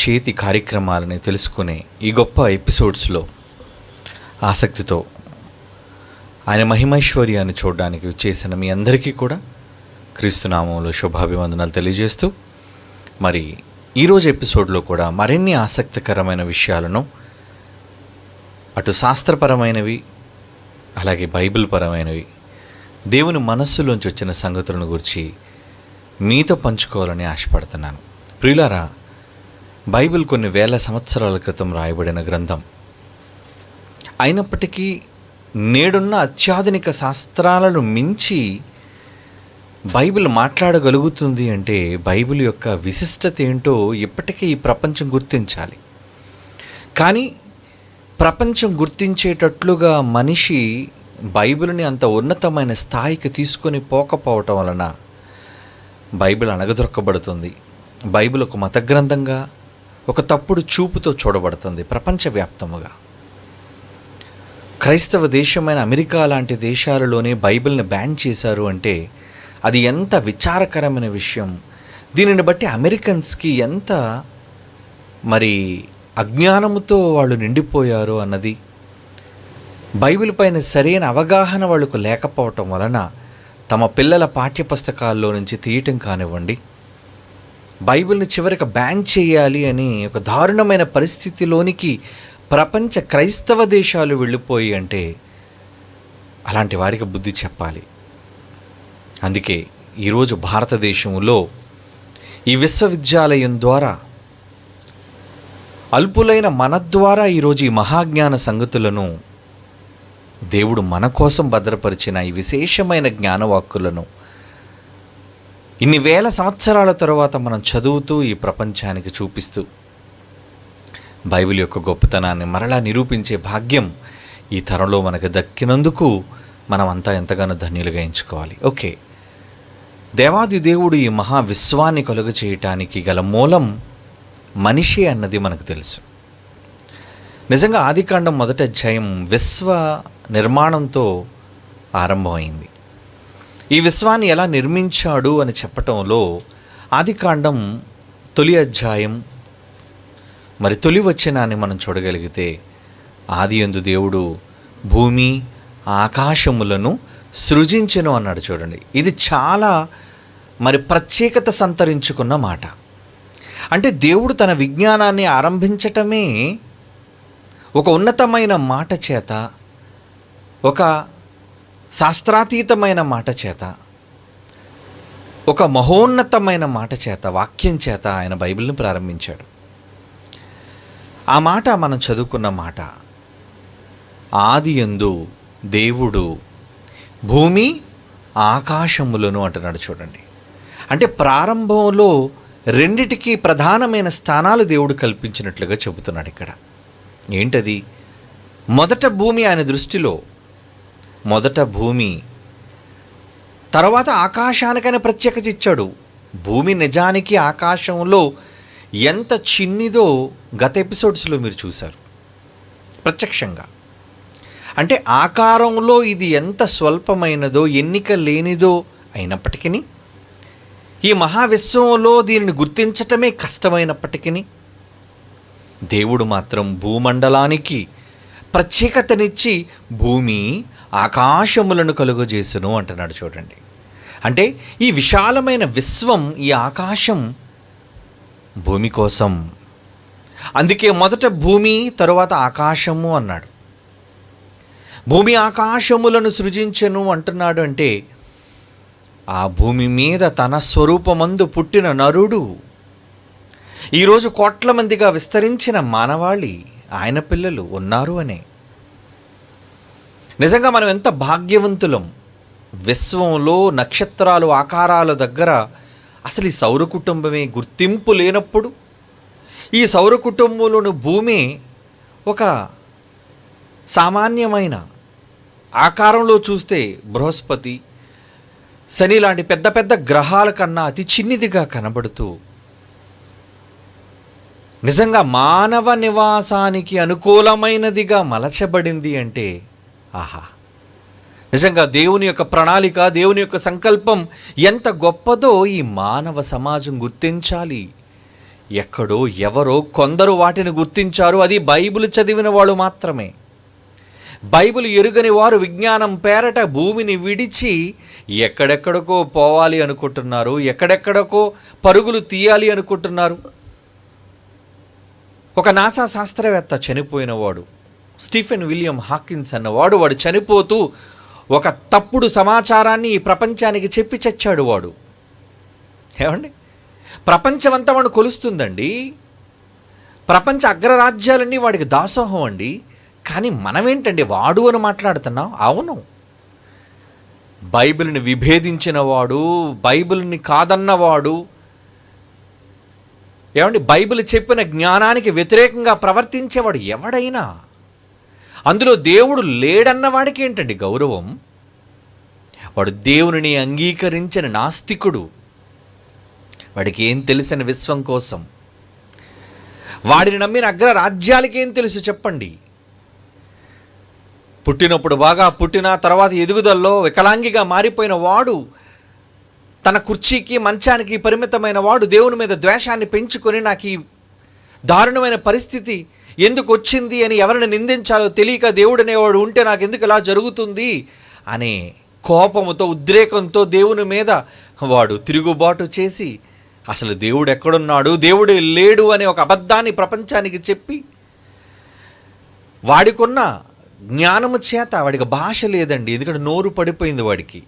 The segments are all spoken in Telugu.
చేతి కార్యక్రమాలని తెలుసుకునే ఈ గొప్ప ఎపిసోడ్స్లో ఆసక్తితో ఆయన మహిమైశ్వర్యాన్ని చూడడానికి చేసిన మీ అందరికీ కూడా క్రీస్తునామంలో శుభాభివందనాలు తెలియజేస్తూ, మరి ఈరోజు ఎపిసోడ్లో కూడా మరిన్ని ఆసక్తికరమైన విషయాలను అటు శాస్త్రపరమైనవి అలాగే బైబిల్ పరమైనవి దేవుని మనస్సులోంచి వచ్చిన సంగతులను గురించి మీతో పంచుకోవాలని ఆశపడుతున్నాను. ప్రియులారా, బైబిల్ కొన్ని వేల సంవత్సరాల క్రితం రాయబడిన గ్రంథం అయినప్పటికీ నేడున్న అత్యాధునిక శాస్త్రాలను మించి బైబిల్ మాట్లాడగలుగుతుంది అంటే బైబిల్ యొక్క విశిష్టత ఏంటో ఇప్పటికీ ఈ ప్రపంచం గుర్తించాలి. కానీ ప్రపంచం గుర్తించేటట్లుగా మనిషి బైబిల్ని అంత ఉన్నతమైన స్థాయికి తీసుకొని పోకపోవటం వలన బైబిల్ అణగదొక్కబడుతుంది. బైబిల్ ఒక మత గ్రంథంగా, ఒక తప్పుడు చూపుతో చూడబడుతుంది ప్రపంచవ్యాప్తముగా. క్రైస్తవ దేశమైన అమెరికా లాంటి దేశాలలోనే బైబిల్ని బ్యాన్ చేశారు అంటే అది ఎంత విచారకరమైన విషయం. దీనిని బట్టి అమెరికన్స్కి ఎంత మరి అజ్ఞానముతో వాళ్ళు నిండిపోయారు అన్నది, బైబిల్ పైన సరైన అవగాహన వాళ్ళకు లేకపోవటం వలన తమ పిల్లల పాఠ్యపుస్తకాల్లో నుంచి తీయటం కానివ్వండి, బైబిల్ని చివరికి బ్యాన్ చేయాలి అని ఒక దారుణమైన పరిస్థితిలోనికి ప్రపంచ క్రైస్తవ దేశాలు వెళ్ళిపోయి అంటే అలాంటి వారికి బుద్ధి చెప్పాలి. అందుకే ఈరోజు భారతదేశంలో ఈ విశ్వవిద్యాలయం ద్వారా అల్పులైన మన ద్వారా ఈరోజు ఈ మహాజ్ఞాన సంగతులను దేవుడు మన కోసం భద్రపరిచిన ఈ విశేషమైన జ్ఞానవాక్కులను ఇన్ని వేల సంవత్సరాల తరువాత మనం చదువుతూ ఈ ప్రపంచానికి చూపిస్తూ బైబిల్ యొక్క గొప్పతనాన్ని మరలా నిరూపించే భాగ్యం ఈ తరంలో మనకు దక్కినందుకు మనం అంతా ఎంతగానో ధన్యులుగా ఎంచుకోవాలి. ఓకే, దేవాది దేవుడు ఈ మహా విశ్వాన్ని కలుగ చేయటానికి గల మూలం మనిషి అన్నది మనకు తెలుసు. నిజంగా ఆదికాండం 1వ అధ్యాయం విశ్వ నిర్మాణంతో ఆరంభమైంది. ఈ విశ్వాన్ని ఎలా నిర్మించాడు అని చెప్పటంలో ఆదికాండం తొలి అధ్యాయం మరి తొలి వచనాన్ని మనం చూడగలిగితే, ఆదియందు దేవుడు భూమి ఆకాశములను సృజించెను అన్నాడు. చూడండి, ఇది చాలా మరి ప్రత్యేకత సంతరించుకున్న మాట. అంటే దేవుడు తన విజ్ఞానాన్ని ఆరంభించటమే ఒక ఉన్నతమైన మాట చేత, ఒక శాస్త్రాతీతమైన మాట చేత, ఒక మహోన్నతమైన మాట చేత, వాక్యం చేత ఆయన బైబిల్ని ప్రారంభించాడు. ఆ మాట మనం చదువుకున్న మాట, ఆదియందు దేవుడు భూమి ఆకాశములను అంటున్నాడు. చూడండి, అంటే ప్రారంభంలో రెండిటికి ప్రధానమైన స్థానాలు దేవుడు కల్పించినట్లుగా చెబుతున్నాడు ఇక్కడ. ఏంటది? మొదట భూమి ఆయన దృష్టిలో, మొదట భూమి, తర్వాత ఆకాశానికైనా ప్రత్యేకత ఇచ్చాడు. భూమి నిజానికి ఆకాశంలో ఎంత చిన్నిదో గత ఎపిసోడ్స్లో మీరు చూశారు ప్రత్యక్షంగా. అంటే ఆకారంలో ఇది ఎంత స్వల్పమైనదో, ఎన్నిక లేనిదో అయినప్పటికీ, ఈ మహావిశ్వంలో దీనిని గుర్తించటమే కష్టమైనప్పటికీ, దేవుడు మాత్రం భూమండలానికి ప్రత్యేకతనిచ్చి భూమి ఆకాశములను కలుగజేసును అంటున్నాడు. చూడండి, అంటే ఈ విశాలమైన విశ్వం, ఈ ఆకాశం భూమి కోసం. అందుకే మొదట భూమి, తరువాత ఆకాశము అన్నాడు. భూమి ఆకాశములను సృజించెను అంటున్నాడు. అంటే ఆ భూమి మీద తన స్వరూపమందు పుట్టిన నరుడు, ఈరోజు కోట్ల మందిగా విస్తరించిన మానవాళి, ఆయన పిల్లలు ఉన్నారు అనే. నిజంగా మనం ఎంత భాగ్యవంతులం. విశ్వంలో నక్షత్రాలు ఆకారాల దగ్గర అసలు ఈ సౌర కుటుంబమే గుర్తింపు లేనప్పుడు, ఈ సౌర కుటుంబంలోని భూమి ఒక సామాన్యమైన ఆకారంలో చూస్తే బృహస్పతి, శని లాంటి పెద్ద పెద్ద గ్రహాల కన్నా అతి చిన్నిదిగా కనబడుతూ, నిజంగా మానవ నివాసానికి అనుకూలమైనదిగా మలచబడింది అంటే ఆహా, నిజంగా దేవుని యొక్క ప్రణాళిక, దేవుని యొక్క సంకల్పం ఎంత గొప్పదో ఈ మానవ సమాజం గుర్తించాలి. ఎక్కడో ఎవరో కొందరు వాటిని గుర్తించారు. అది బైబిల్ చదివిన వాళ్ళు మాత్రమే. బైబిల్ ఎరుగని వారు విజ్ఞానం పేరట భూమిని విడిచి ఎక్కడెక్కడికో పోవాలి అనుకుంటున్నారు, ఎక్కడెక్కడికో పరుగులు తీయాలి అనుకుంటున్నారు. ఒక నాసా శాస్త్రవేత్త చనిపోయినవాడు, స్టీఫెన్ విలియం హాకిన్స్ అన్నవాడు, వాడు చనిపోతూ ఒక తప్పుడు సమాచారాన్ని ఈ ప్రపంచానికి చెప్పి చచ్చాడు. వాడు ఏమండి, ప్రపంచమంతా వాడు కొలుస్తుందండి. ప్రపంచ అగ్రరాజ్యాలన్నీ వాడికి దాసోహం అండి. కానీ మనమేంటండి వాడు అని మాట్లాడుతున్నాం? అవును, బైబిల్ని విభేదించిన వాడు, బైబిల్ని కాదన్నవాడు, ఏమండి బైబిల్ చెప్పిన జ్ఞానానికి వ్యతిరేకంగా ప్రవర్తించేవాడు ఎవడైనా, అందులో దేవుడు లేడన్నవాడికి ఏంటండి గౌరవం? వాడు దేవునిని అంగీకరించిన నాస్తికుడు. వాడికి ఏం తెలిసిన విశ్వం కోసం? వాడిని నమ్మిన అగ్రరాజ్యాలకి ఏం తెలుసు చెప్పండి? పుట్టినప్పుడు బాగా పుట్టిన తర్వాత ఎదుగుదలలో వికలాంగిగా మారిపోయిన వాడు, తన కుర్చీకి మంచానికి పరిమితమైన వాడు దేవుని మీద ద్వేషాన్ని పెంచుకొని నాకు ఈ దారుణమైన పరిస్థితి ఎందుకు వచ్చింది అని ఎవరిని నిందించాలో తెలియక దేవుడు అనేవాడు ఉంటే నాకు ఎందుకు ఇలా జరుగుతుంది అనే కోపముతో, ఉద్రేకంతో దేవుని మీద వాడు తిరుగుబాటు చేసి అసలు దేవుడు ఎక్కడున్నాడు, దేవుడు లేడు అనే ఒక అబద్ధాన్ని ప్రపంచానికి చెప్పి, వాడికున్న జ్ఞానము చేత వాడికి భాష లేదండి, ఎందుకంటే నోరు పడిపోయింది వాడికి.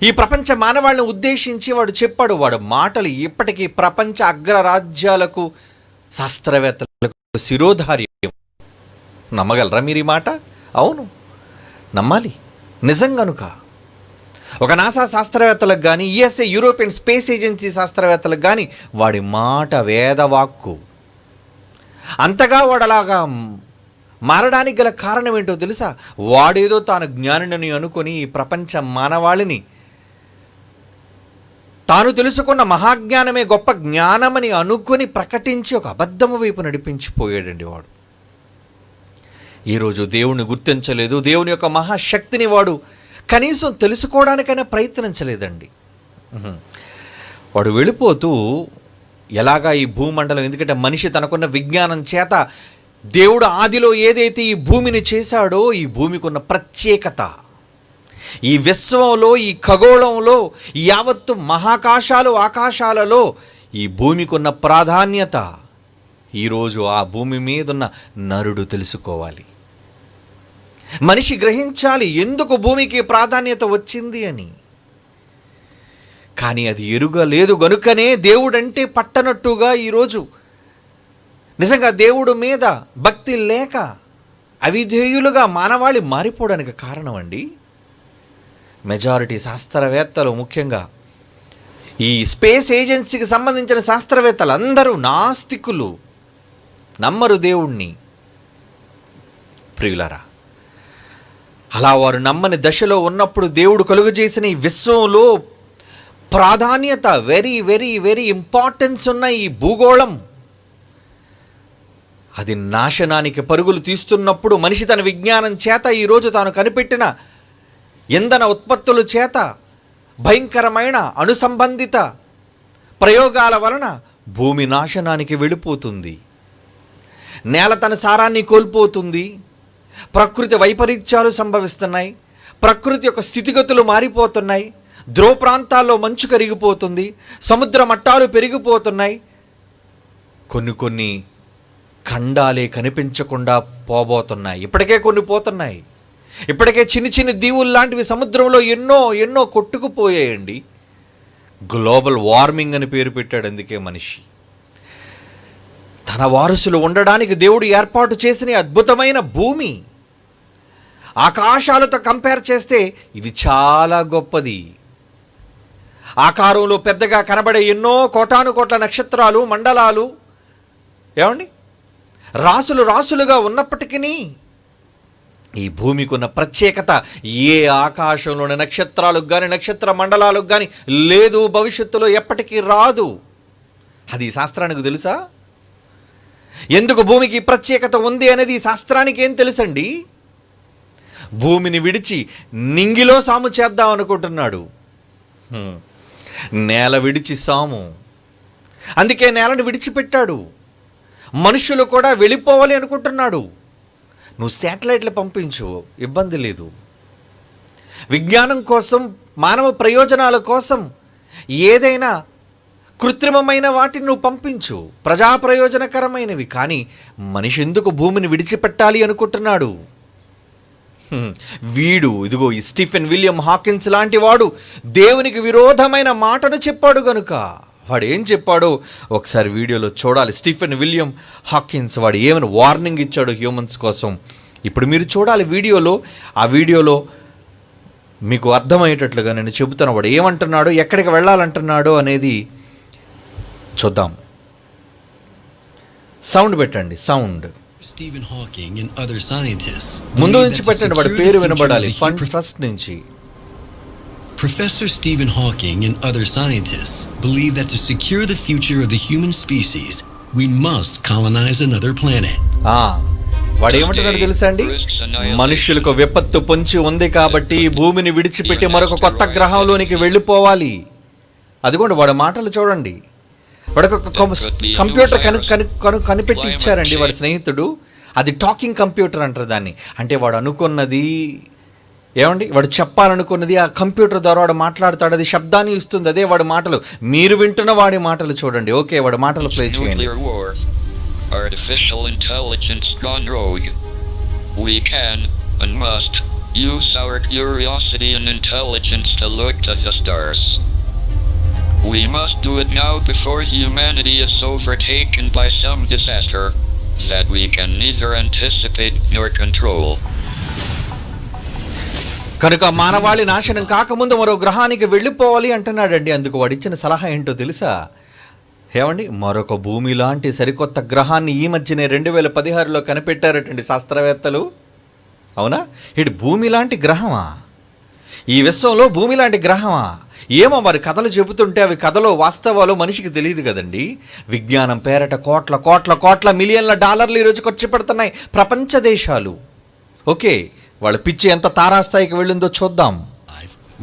ఈ ప్రపంచ మానవాళ్ళని ఉద్దేశించి వాడు చెప్పాడు. వాడు మాటలు ఇప్పటికీ ప్రపంచ అగ్రరాజ్యాలకు, శాస్త్రవేత్తలకు శిరోధార్యం. నమ్మగలరా మీరు ఈ మాట? అవును, నమ్మాలి. నిజం కనుక ఒక నాసా శాస్త్రవేత్తలకు కానీ, యుఎస్ఏ యూరోపియన్ స్పేస్ ఏజెన్సీ శాస్త్రవేత్తలకు కానీ వాడి మాట వేదవాక్కు. అంతగా వాడు అలాగా మారడానికి గల కారణం ఏంటో తెలుసా? వాడేదో తాను జ్ఞానిని అనుకొని ఈ ప్రపంచ మానవాళిని తాను తెలుసుకున్న మహాజ్ఞానమే గొప్ప జ్ఞానమని అనుకొని ప్రకటించి ఒక అబద్ధము వైపు నడిపించిపోయాడండి వాడు. ఈరోజు దేవుణ్ణి గుర్తించలేదు, దేవుని యొక్క మహాశక్తిని వాడు కనీసం తెలుసుకోవడానికైనా ప్రయత్నించలేదండి. వాడు వెళ్ళిపోతూ ఎలాగా ఈ భూమండలం, ఎందుకంటే మనిషి తనకున్న విజ్ఞానం చేత దేవుడు ఆదిలో ఏదైతే ఈ భూమిని చేశాడో, ఈ భూమికి ఉన్న ప్రత్యేకత, ఈ విశ్వంలో, ఈ ఖగోళంలో, యావత్తు మహాకాశాలు ఆకాశాలలో ఈ భూమికి ఉన్న ప్రాధాన్యత ఈరోజు ఆ భూమి మీద ఉన్న నరుడు తెలుసుకోవాలి. మనిషి గ్రహించాలి ఎందుకు భూమికి ప్రాధాన్యత వచ్చింది అని. కానీ అది ఎరుగలేదు గనుకనే దేవుడంటే పట్టనట్టుగా ఈరోజు నిజంగా దేవుడు మీద భక్తి లేక అవిధేయులుగా మానవాళి మారిపోవడానికి కారణం అండి. మెజారిటీ శాస్త్రవేత్తలు, ముఖ్యంగా ఈ స్పేస్ ఏజెన్సీకి సంబంధించిన శాస్త్రవేత్తలు అందరూ నాస్తికులు, నమ్మరు దేవుణ్ణి. ప్రియులారా, అలా వారు నమ్మని దశలో ఉన్నప్పుడు దేవుడు కలుగజేసిన ఈ విశ్వంలో ప్రాధాన్యత, వెరీ వెరీ వెరీ ఇంపార్టెన్స్ ఉన్న ఈ భూగోళం అది నాశనానికి పరుగులు తీస్తున్నప్పుడు మనిషి తన విజ్ఞానం చేత ఈరోజు తాను కనిపెట్టిన ఇంధన ఉత్పత్తుల చేత భయంకరమైన అణుసంబంధిత ప్రయోగాల వలన భూమి నాశనానికి వెళ్ళిపోతుంది. నేల తన సారాన్ని కోల్పోతుంది. ప్రకృతి వైపరీత్యాలు సంభవిస్తున్నాయి. ప్రకృతి యొక్క స్థితిగతులు మారిపోతున్నాయి. ధ్రువ ప్రాంతాల్లో మంచు కరిగిపోతుంది. సముద్ర మట్టాలు పెరిగిపోతున్నాయి. కొన్ని ఖండాలే కనిపించకుండా పోబోతున్నాయి. ఇప్పటికే కొన్ని పోతున్నాయి. ఇప్పటికే చిన్ని చిన్ని దీవులు లాంటివి సముద్రంలో ఎన్నో కొట్టుకుపోయాయండి. గ్లోబల్ వార్మింగ్ అని పేరు పెట్టాడు అందుకే మనిషి. తన వారసులు ఉండడానికి దేవుడు ఏర్పాటు చేసిన అద్భుతమైన భూమి ఆకాశాలతో కంపేర్ చేస్తే ఇది చాలా గొప్పది. ఆకారంలో పెద్దగా కనబడే ఎన్నో కోటాను కోట్ల నక్షత్రాలు, మండలాలు, ఏమండి రాసులుగా ఉన్నప్పటికీ ఈ భూమికి ఉన్న ప్రత్యేకత ఏ ఆకాశంలోని నక్షత్రాలకు కానీ, నక్షత్ర మండలాలకు కానీ లేదు, భవిష్యత్తులో ఎప్పటికీ రాదు. అది శాస్త్రానికి తెలుసా? ఎందుకు భూమికి ప్రత్యేకత ఉంది అనేది శాస్త్రానికి ఏం తెలుసండి? భూమిని విడిచి నింగిలో సాము చేద్దాం అనుకుంటున్నాడు. నేల విడిచి సాము, అందుకే నేలను విడిచిపెట్టాడు. మనుషులు కూడా వెళ్ళిపోవాలి అనుకుంటున్నాడు. నువ్వు శాటిలైట్లు పంపించు, ఇబ్బంది లేదు. విజ్ఞానం కోసం, మానవ ప్రయోజనాల కోసం ఏదైనా కృత్రిమమైన వాటిని నువ్వు పంపించు, ప్రజా ప్రయోజనకరమైనవి. కానీ మనిషి ఎందుకు భూమిని విడిచిపెట్టాలి అనుకుంటున్నాడు? వీడు ఇదిగో ఈ స్టీఫెన్ విలియం హాకిన్స్ లాంటి వాడు దేవునికి విరోధమైన మాటను చెప్పాడు గనుక వాడు ఏం చెప్పాడో ఒకసారి వీడియోలో చూడాలి. స్టీఫెన్ విలియం హాకిన్స్ వాడు ఏమైనా వార్నింగ్ ఇచ్చాడు హ్యూమన్స్ కోసం ఇప్పుడు మీరు చూడాలి వీడియోలో. ఆ వీడియోలో మీకు అర్థమయ్యేటట్లుగా నేను చెబుతాను వాడు ఏమంటున్నాడు, ఎక్కడికి వెళ్ళాలంటున్నాడో అనేది చూద్దాం. సౌండ్ పెట్టండి, sound Stephen Hawking and other scientists ముందు నుంచి పెట్టండి, వాడి పేరు వినబడాలి ఫస్ట్ నుంచి. Professor Stephen Hawking and other scientists believe that to secure the future of the human species, we must colonize another planet. వాడు ఏమంటున్నాడు తెలుసా అండి? మనుషులకు విపత్తు పొంచి ఉంది కాబట్టి భూమిని విడిచిపెట్టి మరొక కొత్త గ్రహంలోనికి వెళ్ళిపోవాలి. అదిగోండి వాడి మాటలు చూడండి. వాడికి ఒక కంప్యూటర్ కనిపెట్టి ఇచ్చారండి వాడి స్నేహితుడు. అది టాకింగ్ కంప్యూటర్ అంటారు దాన్ని. అంటే వాడు అనుకున్నది ఏమండి, వాడు చెప్పాలనుకున్నది ఆ కంప్యూటర్ ద్వారా వాడు మాట్లాడతాడు, అది శబ్దాన్ని ఇస్తుంది, అదే వాడి మాటలు. మీరు వింటున్న వాడి మాటలు చూడండి. ఓకే, వాడి మాటలు ప్లే చేయండి. Artificial intelligence gone rogue. We can and must use our curiosity and intelligence to look to the stars. We must do it now before humanity is overtaken by some disaster that we can neither anticipate nor control. కనుక మానవాళి నాశనం కాకముందు మరో గ్రహానికి వెళ్ళిపోవాలి అంటున్నాడండి. అందుకు వాడిచ్చిన సలహా ఏంటో తెలుసా ఏమండి? మరొక భూమి లాంటి సరికొత్త గ్రహాన్ని ఈ మధ్యనే 2016లో కనిపెట్టారటండి శాస్త్రవేత్తలు. అవునా? ఇటు భూమి లాంటి గ్రహమా? ఈ విశ్వంలో భూమి లాంటి గ్రహమా? ఏమో మరి కథలు చెబుతుంటే అవి కథలో వాస్తవాలు మనిషికి తెలియదు కదండి. విజ్ఞానం పేరట కోట్ల కోట్ల కోట్ల మిలియన్ల డాలర్లు ఈరోజు ఖర్చు పెడుతున్నాయి ప్రపంచ దేశాలు. ఓకే, వాళ్ళ పిచ్చి ఎంత తారాస్థాయికి వెళ్ళిందో చూద్దాం.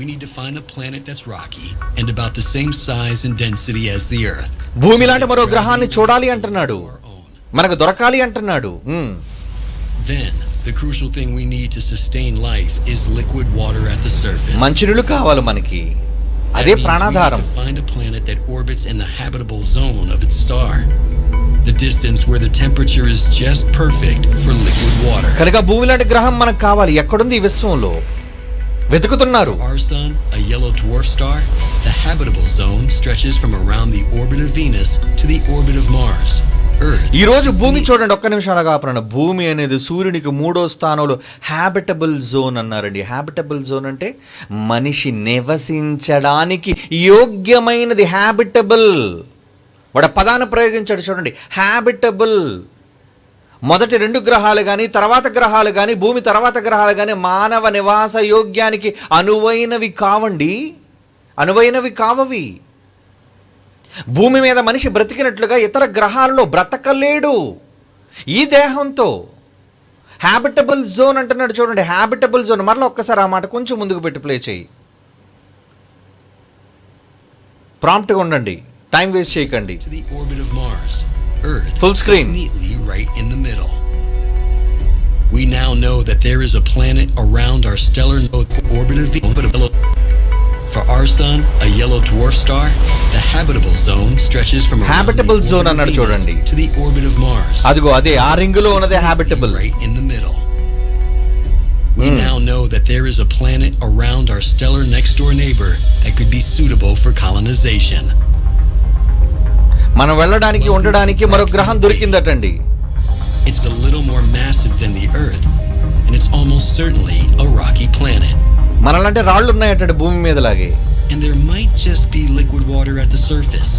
We need to find a planet that's rocky and about the same size and density as the Earth. భూమి లాంటి మరో గ్రహాన్ని చూడాలి అంటున్నాడు, మనకు దొరకాలి అంటున్నాడు. Then the crucial thing we need to sustain life is liquid water at the surface. మంచినీళ్ళు కావాలి మనకి, అదే ప్రాణాధారం. To find a planet that orbits in the habitable zone of its star. The distance where the temperature is just perfect for liquid water. కనుక భూమి లాంటి గ్రహం మనకు కావాలి. ఎక్కడుంది ఈ విశ్వంలో? వెతుకుతున్నారు. Our sun, a yellow dwarf star, the habitable zone stretches from around the orbit of Venus to the orbit of Mars. Earth. ఈ రోజు భూమి చూడండి, ఒక్క నిమిషాలుగా ఆపరండి. భూమి అనేది సూర్యునికి 3వ స్థానంలో హ్యాబిటబుల్ జోన్ అన్నారండి. హ్యాబిటబుల్ జోన్ అంటే మనిషి నివసించడానికి యోగ్యమైనది. హ్యాబిటబుల్ వాడు పదాన్ని ప్రయోగించాడు చూడండి, హ్యాబిటబుల్. మొదటి 2 గ్రహాలు కానీ తర్వాత గ్రహాలు కానీ భూమి తర్వాత గ్రహాలు కానీ మానవ నివాస యోగ్యానికి అనువైనవి కావండి, అనువైనవి కావవి. భూమి మీద మనిషి బ్రతికినట్లుగా ఇతర గ్రహాల్లో బ్రతకలేడు ఈ దేహంతో. హ్యాబిటబుల్ జోన్ అంటున్నాడు చూడండి, హ్యాబిటబుల్ జోన్. మరలా ఒక్కసారి ఆ మాట కొంచెం ముందుకు పెట్టి ప్లే చేయి. ప్రాంప్ట్గా ఉండండి, టైం వేస్ట్ చేయకండి. Earth full screen neatly right in the middle. We now know that there is a planet around our stellar node orbit of Venus. For our sun, a yellow dwarf star, the habitable zone stretches from around habitable zone అన్నాడు చూడండి to the orbit of Mars. అదిగో అదే ఆ రింగులో ఉన్నదే habitable right in the middle. We now know that there is a planet around our stellar next door neighbor that could be suitable for colonization. మనం వెళ్ళడానికి ఉండడానికి మరో గ్రహం దొరికిందటండి. It's a little more massive than the Earth and it's almost certainly a rocky planet. మనలంటే రాళ్ళు ఉన్నాయట భూమి మీద లాగే. And there might just be liquid water at the surface.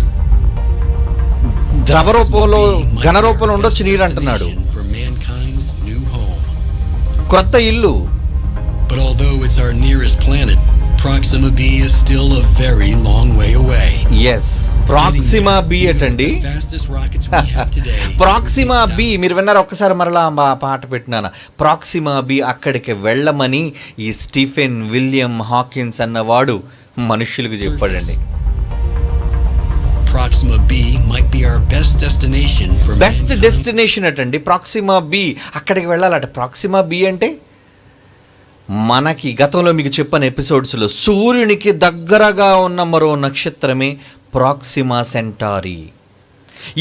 ద్రవ రూపంలో ఘన రూపంలో ఉండొచ్చు నీరు అంటున్నాడు. For mankind's new home. కొత్త ఇల్లు. But although it's our nearest planet, Proxima b is still a very long way away. Yes, Proxima b అటండి. Proxima b మీరు విన్నారు. ఒక్కసారి మరలా పాట పెట్టినాను. Proxima b అక్కడికి వెళ్ళమని ఈ స్టీఫెన్ విలియం హాకిన్స్ అన్నవాడు మనుషులకు చెప్పాడండి. Proxima b might be our best destination for best mankind. Destination అటండి ప్రాక్సిమా బి. అక్కడికి వెళ్ళాలట. ప్రాక్సిమా బి అంటే మనకి గతంలో మీకు చెప్పిన ఎపిసోడ్స్లో సూర్యునికి దగ్గరగా ఉన్న మరో నక్షత్రమే ప్రాక్సిమా సెంటారీ.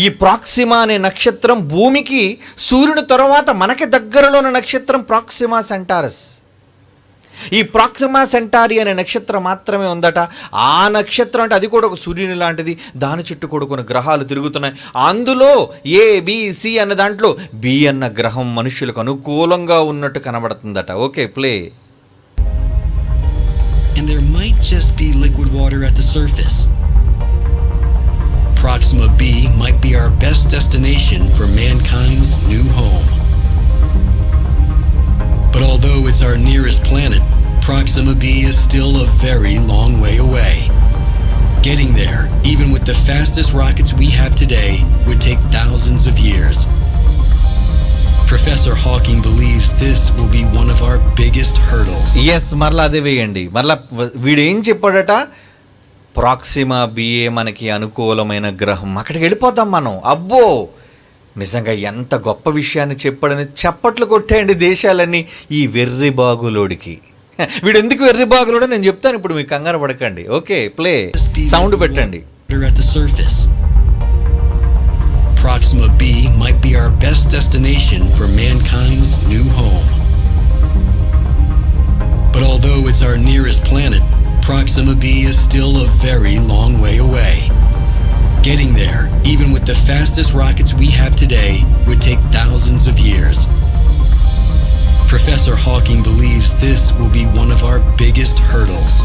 ఈ ప్రాక్సిమా అనే నక్షత్రం భూమికి సూర్యుని తర్వాత మనకి దగ్గరలో ఉన్న నక్షత్రం ప్రాక్సిమా సెంటారస్. ఈ ప్రాక్సిమా సెంటారీ అనే నక్షత్రం మాత్రమే ఉందట. ఆ నక్షత్రం అంటే అది కూడా ఒక సూర్యుని లాంటిది. దాని చుట్టూ కూడా కొన్ని గ్రహాలు తిరుగుతున్నాయి. అందులో ABC అన్న దాంట్లో బి అన్న గ్రహం మనుషులకు అనుకూలంగా ఉన్నట్టు కనబడుతుందట. Okay, play. And there might just be liquid water at the surface. Proxima b might be our best destination for mankind's new home. But although it's our nearest planet, Proxima b is still a very long way away. Getting there, even with the fastest rockets we have today, would take thousands of years. Professor Hawking believes this will be one of our biggest hurdles. Yes, మరలా అదే వేయండి. మరలా వీడు ఏం చెప్పాడట? ప్రాక్సిమా బిఏ మనకి అనుకూలమైన గ్రహం. అక్కడికి వెళ్ళిపోతాం మనం. అబ్బో, నిజంగా ఎంత గొప్ప విషయాన్ని చెప్పాడని చప్పట్లు కొట్టేయండి దేశాలన్నీ ఈ వెర్రి బాగులోడికి. వీడు ఎందుకు వెర్రి బాగులోడో నేను చెప్తాను ఇప్పుడు, మీకు కంగారు పడకండి. Okay, play. సౌండ్ పెట్టండి. At the surface. Proxima b might be our best destination for mankind's new home. But although it's our nearest planet, Proxima b is still a very long way away. Getting there, even with the fastest rockets we have today, would take thousands of years. Professor Hawking believes this will be one of our biggest hurdles.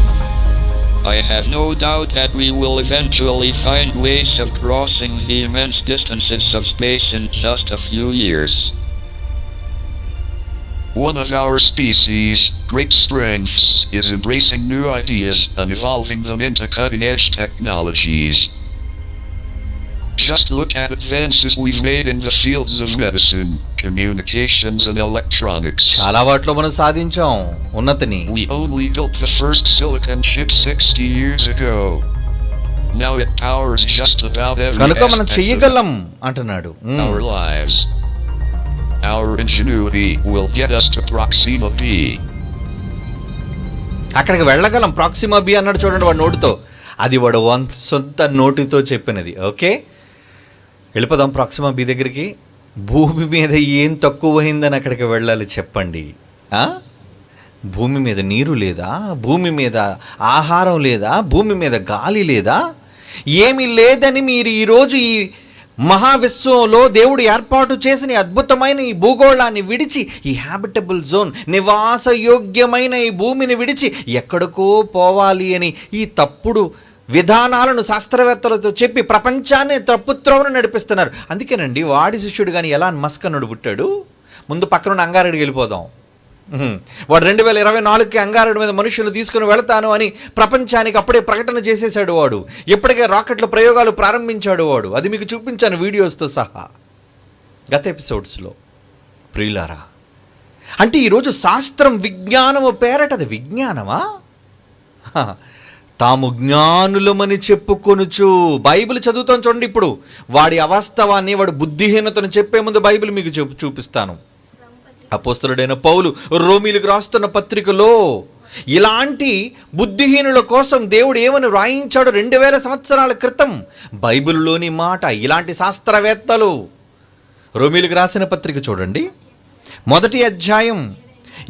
I have no doubt that we will eventually find ways of crossing the immense distances of space in just a few years. One of our species' great strengths is embracing new ideas and evolving them into cutting-edge technologies. Just look at advances we've made in the fields of medicine, communications and electronics. చాలా వాటిలో మనం సాధించాం ఉన్నతిని. We only built the first silicon chip 60 years ago. Now it powers just about every కనుక మనం aspect చెయ్యగలం అంటున్నాడు. of our lives. Our ingenuity will get us to Proxima b. అక్కడికి వెళ్ళగలం. ప్రాక్సిమా బి అన్నాడు చూడండి వాడు నోటితో. అది వాడు సొంత నోటితో చెప్పినది. ఓకే, వెళ్ళిపోదాం ప్రాక్సిమా బి దగ్గరికి. భూమి మీద ఏం తక్కువైందని అక్కడికి వెళ్ళాలి చెప్పండి. భూమి మీద నీరు లేదా? భూమి మీద ఆహారం లేదా? భూమి మీద గాలి లేదా? ఏమీ లేదని మీరు ఈరోజు ఈ మహావిశ్వంలో దేవుడు ఏర్పాటు చేసిన ఈ అద్భుతమైన ఈ భూగోళాన్ని విడిచి, ఈ హ్యాబిటబుల్ జోన్, నివాసయోగ్యమైన ఈ భూమిని విడిచి ఎక్కడికో పోవాలి అని ఈ తప్పుడు విధానాలను శాస్త్రవేత్తలతో చెప్పి ప్రపంచాన్ని తప్పుత్రోవను నడిపిస్తున్నారు. అందుకేనండి వాడి శిష్యుడు కానీ ఎలాన్ మస్క్ అన్నాడు పుట్టాడు. ముందు పక్కనున్న అంగారడికి వెళ్ళిపోదాం. వాడు 2024కి అంగారడి మీద మనుషులు తీసుకుని వెళతాను అని ప్రపంచానికి అప్పుడే ప్రకటన చేసేసాడు వాడు. ఎప్పటికే రాకెట్ల ప్రయోగాలు ప్రారంభించాడు వాడు. అది మీకు చూపించాను వీడియోస్తో సహా గత ఎపిసోడ్స్లో. ప్రియులారా, అంటే ఈరోజు శాస్త్రం విజ్ఞానము పేరట అది విజ్ఞానమా? తాము జ్ఞానులమని చెప్పుకొనుచు. బైబిల్ చదువుతాను చూడండి. ఇప్పుడు వాడి అవాస్తవాన్ని, వాడి బుద్ధిహీనతను చెప్పే ముందు బైబిల్ మీకు చూపిస్తాను. అపోస్తలుడైన పౌలు రోమీలకు రాస్తున్న పత్రికలో ఇలాంటి బుద్ధిహీనుల కోసం దేవుడు ఏమని వ్రాయించాడు 2000 సంవత్సరాల క్రితం. బైబిల్లోని మాట ఇలాంటి శాస్త్రవేత్తలు. రోమీలకు రాసిన పత్రిక చూడండి, 1వ అధ్యాయం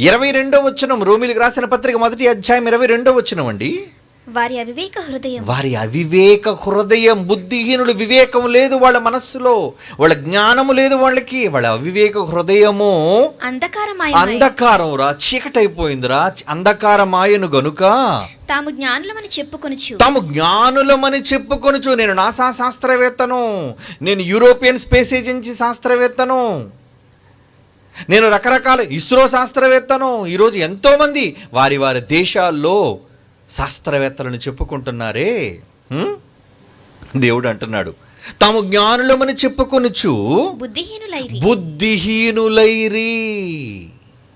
22వ వచనం. రోమీలకు రాసిన పత్రిక 1వ అధ్యాయం 22వ వచనం అండి. వారి అవివేక హృదయం. బుద్ధిహీనులు, వివేకం లేదు వాళ్ళ మనస్సులో, వాళ్ళ జ్ఞానము లేదు వాళ్ళకి. వాళ్ళ అవివేక హృదయము అంధకారం రా, చీకటైపోయిందిరా, అంధకారమాయను గనుక తాము జ్ఞానులమని చెప్పుకొనుచు. నేను నాసా శాస్త్రవేత్తను, నేను యూరోపియన్ స్పేస్ ఏజెన్సీ శాస్త్రవేత్తను, నేను రకరకాల ఇస్రో శాస్త్రవేత్తను. ఈరోజు ఎంతోమంది వారి వారి దేశాల్లో శాస్త్రవేత్తలను చెప్పుకుంటున్నారే. దేవుడు అంటున్నాడు తాము జ్ఞానులమని చెప్పుకొనుచు బుద్ధిహీనులైరి.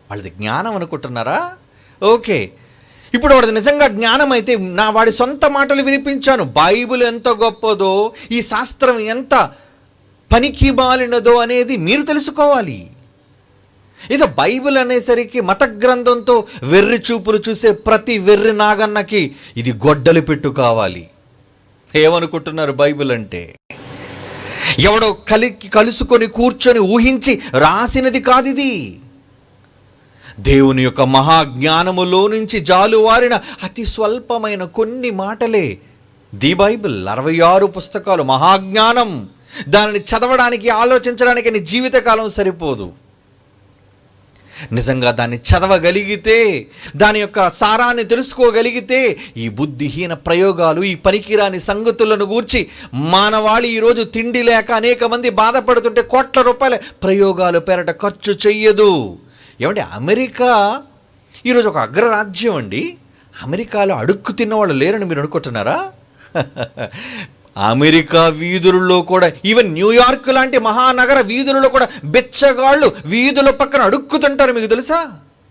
వాళ్ళది జ్ఞానం అనుకుంటున్నారా? ఓకే, ఇప్పుడు వాడిది నిజంగా జ్ఞానం అయితే వాడి సొంత మాటలు వినిపించాను. బైబిల్ ఎంత గొప్పదో, ఈ శాస్త్రం ఎంత పనికి మాలినదో అనేది మీరు తెలుసుకోవాలి. ఇక బైబిల్ అనేసరికి మత గ్రంథంతో వెర్రి చూపులు చూసే ప్రతి వెర్రి నాగన్నకి ఇది గొడ్డలి పెట్టు కావాలి. ఏమనుకుంటున్నారు బైబిల్ అంటే? ఎవడో కలుసుకొని కూర్చొని ఊహించి రాసినది కాదు ఇది. దేవుని యొక్క మహాజ్ఞానములో నుంచి జాలువారిన అతి స్వల్పమైన కొన్ని మాటలే ది బైబిల్. 66 పుస్తకాలు మహాజ్ఞానం. దానిని చదవడానికి, ఆలోచించడానికి నీ జీవితకాలం సరిపోదు. నిజంగా దాన్ని చదవగలిగితే, దాని యొక్క సారాన్ని తెలుసుకోగలిగితే, ఈ బుద్ధిహీన ప్రయోగాలు, ఈ పనికిరాని సంగతులను గూర్చి మానవాళి ఈరోజు తిండి లేక అనేక మంది బాధపడుతుంటే కోట్ల రూపాయల ప్రయోగాలు పేరట ఖర్చు చెయ్యదు. ఏమంటే అమెరికా ఈరోజు ఒక అగ్రరాజ్యం అండి. అమెరికాలో అడుక్కు తిన్నవాళ్ళు లేరని మీరు అనుకుంటున్నారా? అమెరికా వీధులలో కూడా, ఈవెన్ న్యూయార్క్ లాంటి మహానగర వీధులలో కూడా బెచ్చగాళ్ళు వీధుల పక్కన అడుక్కుతుంటారు. మీకు తెలుసా?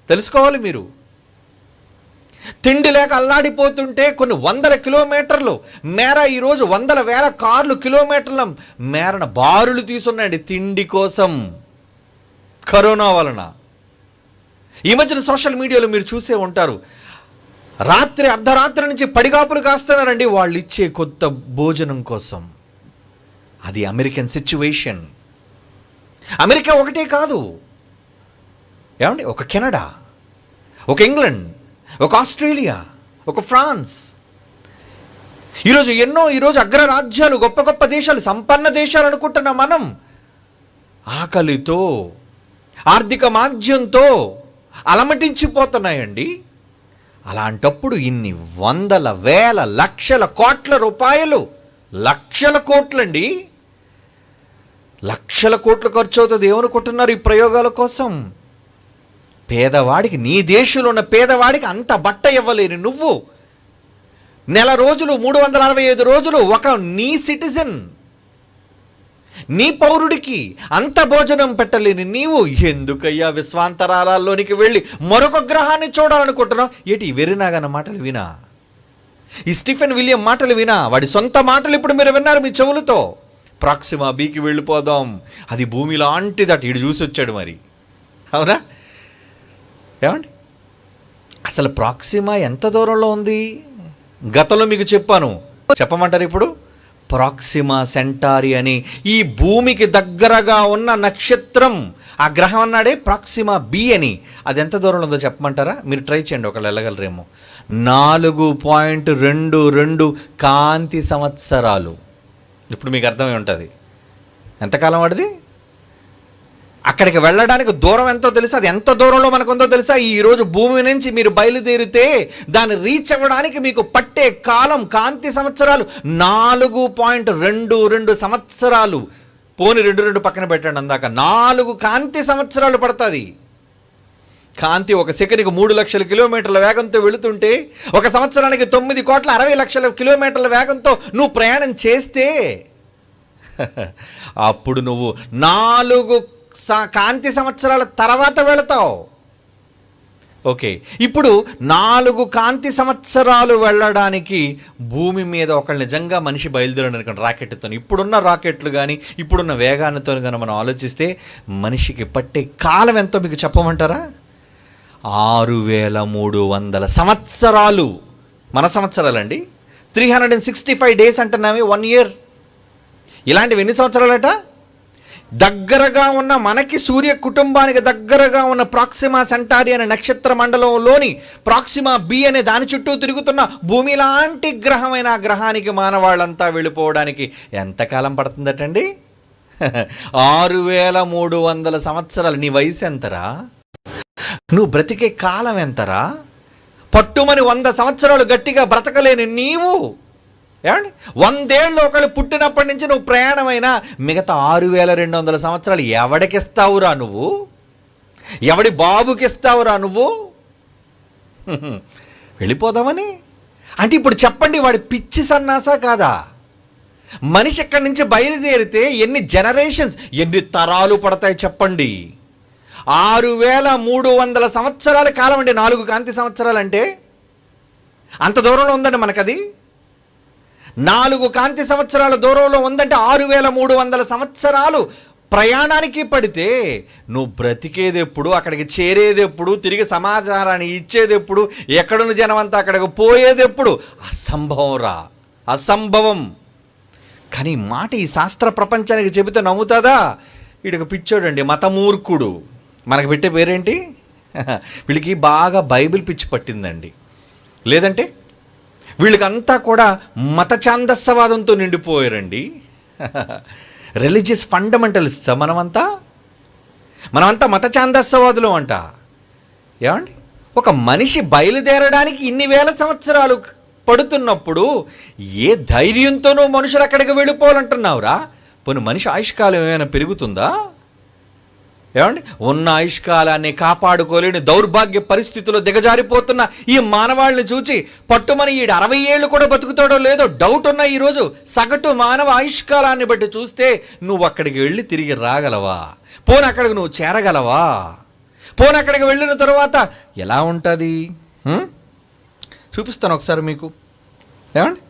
తెలుసుకోవాలి మీరు. తిండి లేక అల్లాడిపోతుంటే కొన్ని వందల కిలోమీటర్లు మేర, ఈరోజు వందల వేల కార్లు కిలోమీటర్ల మేరన బారులు తీసున్నాయండి తిండి కోసం, కరోనా వలన. ఈ మధ్యన సోషల్ మీడియాలో మీరు చూసే ఉంటారు, రాత్రి అర్ధరాత్రి నుంచి పడిగాపులు కాస్తున్నారండి వాళ్ళు ఇచ్చే కొత్త భోజనం కోసం. అది అమెరికన్ సిచ్యువేషన్. అమెరికా ఒకటే కాదు ఏమండి, ఒక కెనడా, ఒక ఇంగ్లాండ్, ఒక ఆస్ట్రేలియా, ఒక ఫ్రాన్స్, ఈరోజు అగ్రరాజ్యాలు, గొప్ప గొప్ప దేశాలు, సంపన్న దేశాలు అనుకుంటున్నాం మనం. ఆకలితో, ఆర్థిక మాంద్యంతో అలమటించిపోతున్నాయండి. అలాంటప్పుడు ఇన్ని వందల వేల లక్షల కోట్ల రూపాయలు, లక్షల కోట్లండి, లక్షల కోట్లు ఖర్చు అవుతుంది. ఏమనుకుంటున్నారు ఈ ప్రయోగాల కోసం? పేదవాడికి, నీ దేశంలో ఉన్న పేదవాడికి అంత బట్ట ఇవ్వలేని నువ్వు, నెల రోజులు 365 రోజులు ఒక నీ సిటిజన్, నీ పౌరుడికి అంత భోజనం పెట్టలేని నీవు ఎందుకయ్యా విశ్వాంతరాలలోనికి వెళ్ళి మరొక గ్రహాన్ని చూడాలనుకుంటున్నావు? ఏటి వెర్రినాగన్న మాటలు వినా, ఈ స్టీఫెన్ విలియం మాటలు వినా, వాడి సొంత మాటలు ఇప్పుడు మీరు విన్నారు మీ చెవులతో. ప్రాక్సిమా బీకి వెళ్ళిపోదాం, అది భూమి లాంటిదట. ఇటు చూసి వచ్చాడు మరి, అవునా? ఏమండి, అసలు ప్రాక్సిమా ఎంత దూరంలో ఉంది? గతంలో మీకు చెప్పాను, చెప్పమంటారు ఇప్పుడు? ప్రాక్సిమా సెంటారి అని ఈ భూమికి దగ్గరగా ఉన్న నక్షత్రం, ఆ గ్రహం అన్నాడే ప్రాక్సిమా బి అని. అది ఎంత దూరంలో ఉందో చెప్పమంటారా? మీరు ట్రై చేయండి, ఒకళ్ళు వెళ్ళగలరేమో. 4.22 కాంతి సంవత్సరాలు. ఇప్పుడు మీకు అర్థమై ఉంటుంది ఎంతకాలం వాడిది. అక్కడికి వెళ్ళడానికి దూరం ఎంతో తెలుసా? అది ఎంత దూరంలో మనకుందో తెలుసా? ఈరోజు భూమి నుంచి మీరు బయలుదేరితే దాన్ని రీచ్ అవ్వడానికి మీకు పట్టే కాలం, కాంతి సంవత్సరాలు 4.22 సంవత్సరాలు. పోని 2 పక్కన పెట్టండి, అందాక 4 కాంతి సంవత్సరాలు పడుతుంది. కాంతి ఒక సెకండ్కి 3 లక్షల కిలోమీటర్ల వేగంతో వెళుతుంటే, ఒక సంవత్సరానికి 9,60,00,000 కిలోమీటర్ల వేగంతో నువ్వు ప్రయాణం చేస్తే అప్పుడు నువ్వు 4 కాంతి సంవత్సరాల తర్వాత వెళతావు. ఓకే, ఇప్పుడు 4 కాంతి సంవత్సరాలు వెళ్ళడానికి భూమి మీద ఒకళ్ళు నిజంగా మనిషి బయలుదేరాడు అనుకోండి రాకెట్తో, ఇప్పుడున్న రాకెట్లు కానీ ఇప్పుడున్న వేగానితో కానీ మనం ఆలోచిస్తే మనిషికి పట్టే కాలం ఎంతో మీకు చెప్పమంటారా? 6,300 సంవత్సరాలు. మన సంవత్సరాలండి 365 డేస్ అంటున్నామే, 1 ఇయర్. ఇలాంటివి ఎన్ని సంవత్సరాలట? దగ్గరగా ఉన్న మనకి సూర్య కుటుంబానికి దగ్గరగా ఉన్న ప్రాక్సిమా సెంటారి అనే నక్షత్ర మండలంలోని ప్రాక్సిమా బి అనే దాని చుట్టూ తిరుగుతున్న భూమి లాంటి గ్రహమైన ఆ గ్రహానికి మానవాళ్ళంతా వెళ్ళిపోవడానికి ఎంతకాలం పడుతుందటండి? 6,300 సంవత్సరాలు. నీ వయసు ఎంతరా? నువ్వు బ్రతికే కాలం ఎంతరా? పట్టుమని 100 సంవత్సరాలు గట్టిగా బ్రతకలేని నీవు, ఏమండి 100 ఏళ్ళు ఒకళ్ళు పుట్టినప్పటి నుంచి నువ్వు ప్రయాణమైనా మిగతా 6,200 సంవత్సరాలు ఎవడికిస్తావురా నువ్వు? ఎవడి బాబుకిస్తావురా నువ్వు? వెళ్ళిపోదామని అంటే ఇప్పుడు చెప్పండి, వాడి పిచ్చి సన్నాసా కాదా? మనిషి ఎక్కడి నుంచి బయలుదేరితే ఎన్ని జనరేషన్స్, ఎన్ని తరాలు పడతాయి చెప్పండి? 6,300 సంవత్సరాల కాలం అండి 4 కాంతి సంవత్సరాలు అంటే. అంత దూరంలో ఉందండి మనకది. 4 కాంతి సంవత్సరాల దూరంలో ఉందంటే 6300 సంవత్సరాలు ప్రయాణానికి పడితే నువ్వు బ్రతికేది ఎప్పుడు, అక్కడికి చేరేది ఎప్పుడు, తిరిగి సమాచారాన్ని ఇచ్చేది ఎప్పుడు, ఎక్కడున్న జనం అంతా అక్కడికి పోయేది ఎప్పుడు? అసంభవం. కానీ ఈ మాట ఈ శాస్త్ర ప్రపంచానికి చెబితే నమ్ముతుందా? వీడికి పిచ్చోడండి, మతమూర్ఖుడు. మనకు పెట్టే పేరేంటి? వీళ్ళకి బాగా బైబిల్ పిచ్చి పట్టిందండి. లేదంటే వీళ్ళకంతా కూడా మత ఛాందస్సవాదంతో నిండిపోయారండి. రిలీజియస్ ఫండమెంటలిస్ట్ మనమంతా మత ఛాందస్సవాదులు అంట. ఏమండి, ఒక మనిషి బయలుదేరడానికి ఇన్ని వేల సంవత్సరాలు పడుతున్నప్పుడు ఏ ధైర్యంతోనూ మనుషులు అక్కడికి వెళ్ళిపోవాలంటున్నావురా? పోనీ మనిషి ఆయుష్కాలం ఏమైనా పెరుగుతుందా? ఏమండి, ఉన్న ఆయుష్కాలాన్ని కాపాడుకోలేని దౌర్భాగ్య పరిస్థితిలో దిగజారిపోతున్న ఈ మానవాళ్ళని చూచి పట్టుమని ఈడు 60 ఏళ్ళు కూడా బతుకుతాడో లేదో డౌట్ ఉన్న ఈరోజు సగటు మానవ ఆయుష్కాలాన్ని బట్టి చూస్తే నువ్వు అక్కడికి వెళ్ళి తిరిగి రాగలవా? పోనీ అక్కడికి నువ్వు చేరగలవా? పోనీ అక్కడికి వెళ్ళిన తర్వాత ఎలా ఉంటుంది? చూపిస్తాను ఒకసారి మీకు. ఏమండి,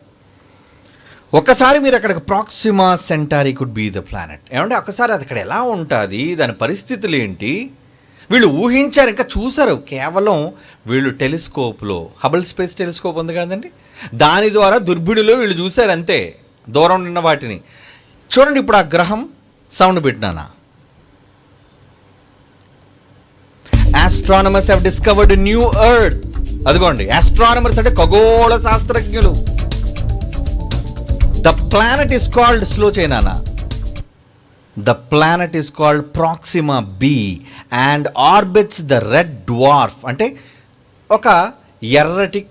ఒక్కసారి మీరు అక్కడికి Proxima Centauri could be the planet. ఏమంటే ఒకసారి అది అక్కడ ఎలా ఉంటుంది, దాని పరిస్థితులు ఏంటి? వీళ్ళు ఊహించారు, ఇంకా చూసారు. కేవలం వీళ్ళు టెలిస్కోప్లో, హబుల్ స్పేస్ టెలిస్కోప్ ఉంది కదండి, దాని ద్వారా దుర్బిణిలో వీళ్ళు చూశారు అంతే, దూరం ఉన్న వాటిని. చూడండి, ఇప్పుడు ఆ గ్రహం సౌండ్ పెట్టినానా. Astronomers have discovered new earth. అదిగోండి, ఆస్ట్రానమర్స్ అంటే ఖగోళ శాస్త్రజ్ఞులు. The planet is called, slow chainana. The planet is called Proxima b and orbits the red dwarf. అంటే ఒక ఎర్రటి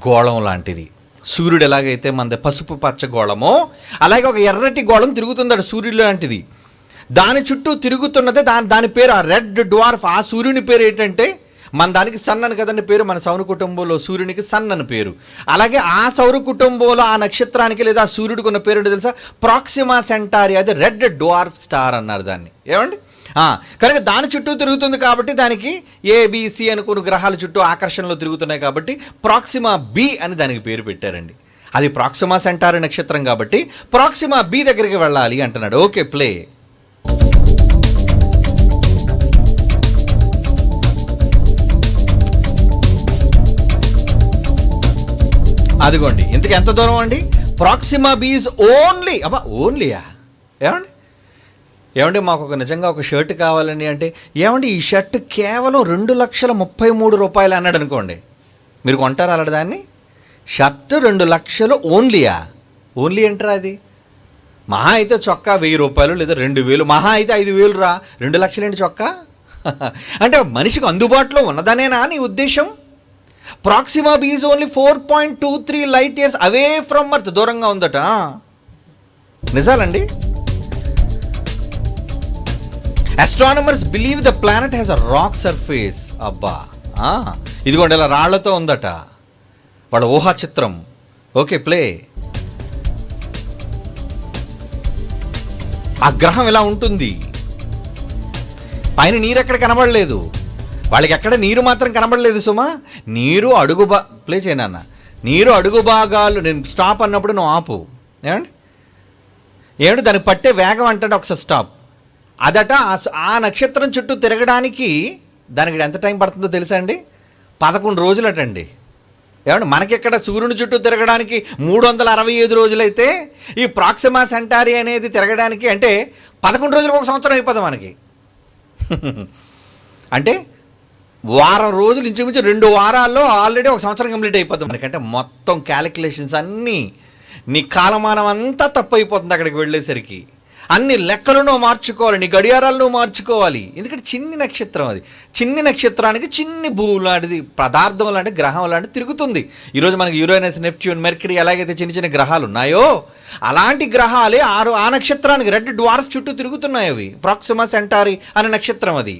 గోళం లాంటిది. సూర్యుడు ఎలాగైతే మనది పసుపు పచ్చ గోళమో అలాగే ఒక ఎర్రటి గోళం తిరుగుతుంది సూర్యుడు లాంటిది. దాని చుట్టూ తిరుగుతున్నదే దాని పేరు ఆ రెడ్ డ్వార్ఫ్. ఆ సూర్యుని పేరు ఏంటంటే, మన దానికి సన్ అని కదండి పేరు, మన సౌర కుటుంబంలో సూర్యునికి సన్ అని పేరు. అలాగే ఆ సౌర కుటుంబంలో ఆ నక్షత్రానికి లేదా ఆ సూర్యుడికి ఉన్న పేరు ఏంటో తెలుసా? Proxima Centauri. అది రెడ్ డ్వార్ఫ్ స్టార్ అన్నారు దాన్ని. ఏమండి, కనుక దాని చుట్టూ తిరుగుతుంది కాబట్టి దానికి ఏబిసి అని కొన్ని గ్రహాల చుట్టూ ఆకర్షణలో తిరుగుతున్నాయి కాబట్టి ప్రాక్సిమా బి అని దానికి పేరు పెట్టారండి. అది ప్రాక్సిమా సెంటారీ నక్షత్రం కాబట్టి ప్రాక్సిమా బి దగ్గరికి వెళ్ళాలి అంటున్నాడు. Okay, play. అదిగోండి, ఇంతకు ఎంత దూరం అండి? ప్రాక్సిమా బి ఈజ్ ఓన్లీయా? ఏమండి మాకు నిజంగా ఒక షర్ట్ కావాలని అంటే, ఏమండి ఈ షర్ట్ కేవలం 2,33,000 రూపాయలు అన్నాడు అనుకోండి, మీరు కొంటారా అలాంటి దాన్ని? షర్ట్ 2 లక్షలు ఓన్లీయా? ఓన్లీ ఏంటరా అది? మహా అయితే చొక్కా 1000 రూపాయలు లేదా 2000, మహా అయితే 5,000 రా. 2 లక్షలు ఏంటి చొక్కా? అంటే మనిషికి అందుబాటులో ఉన్నదనేనా నీ ఉద్దేశం? Proxima b is only 4.23 light years away from earth. దూరంగా ఉందట. నిజాలండి. Astronomers believe the planet has a rock surface. అబ్బా, ఇదిగోండి ఇలా రాళ్లతో ఉందట వాళ్ళ ఊహా చిత్రం. Okay, play. ఆ గ్రహం ఇలా ఉంటుంది. పైన నీరు ఎక్కడ కనబడలేదు వాళ్ళకి, ఎక్కడ నీరు మాత్రం కనబడలేదు సుమా. నీరు ప్లే చేయనన్న. నీరు అడుగు భాగాలు, నేను స్టాప్ అన్నప్పుడు నువ్వు ఆపు. ఏమండి దానికి పట్టే వేగం అంటే ఒకసారి స్టాప్. అదట ఆ నక్షత్రం చుట్టూ తిరగడానికి దానికి ఎంత టైం పడుతుందో తెలుసా అండి? 11 రోజులటండి. ఏమండి మనకెక్కడ సూర్యుని చుట్టూ తిరగడానికి 365 రోజులైతే ఈ ప్రాక్సిమా సెంటారీ అనేది తిరగడానికి అంటే 11 రోజులకు ఒక సంవత్సరం అయిపోతుంది మనకి. అంటే వారం రోజులు, ఇంచుమించు 2 వారాల్లో ఆల్రెడీ ఒక సంవత్సరం కంప్లీట్ అయిపోతుంది మనకంటే. మొత్తం క్యాలిక్యులేషన్స్ అన్నీ, నీ కాలమానం అంతా తప్పు అయిపోతుంది అక్కడికి వెళ్ళేసరికి. అన్ని లెక్కలను మార్చుకోవాలి, నీ గడియారాలను మార్చుకోవాలి. ఎందుకంటే చిన్ని నక్షత్రం అది. చిన్ని నక్షత్రానికి చిన్ని భూమి లాంటిది, పదార్థం లాంటి గ్రహం లాంటిది తిరుగుతుంది. ఈరోజు మనకి యురేనస్, నెప్ట్యూన్, మెర్క్యూరీ ఎలాగైతే చిన్న చిన్న గ్రహాలు ఉన్నాయో అలాంటి గ్రహాలే ఆ నక్షత్రానికి రెడ్ డ్వార్ఫ్ చుట్టూ తిరుగుతున్నాయి. అవి ప్రాక్సిమా సెంటారీ అనే నక్షత్రం అది.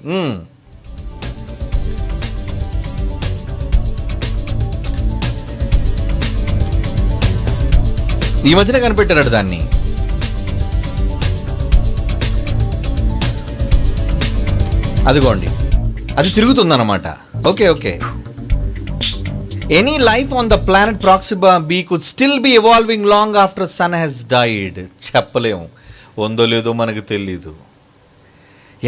ఈ మధ్యన కనిపెట్టారు దాన్ని. అదిగోండి, అది తిరుగుతుందన్నమాట. Okay, any life on the planet Proxima b could still be evolving long after sun has died. చెప్పలేము, ఉందో లేదో మనకు తెలీదు.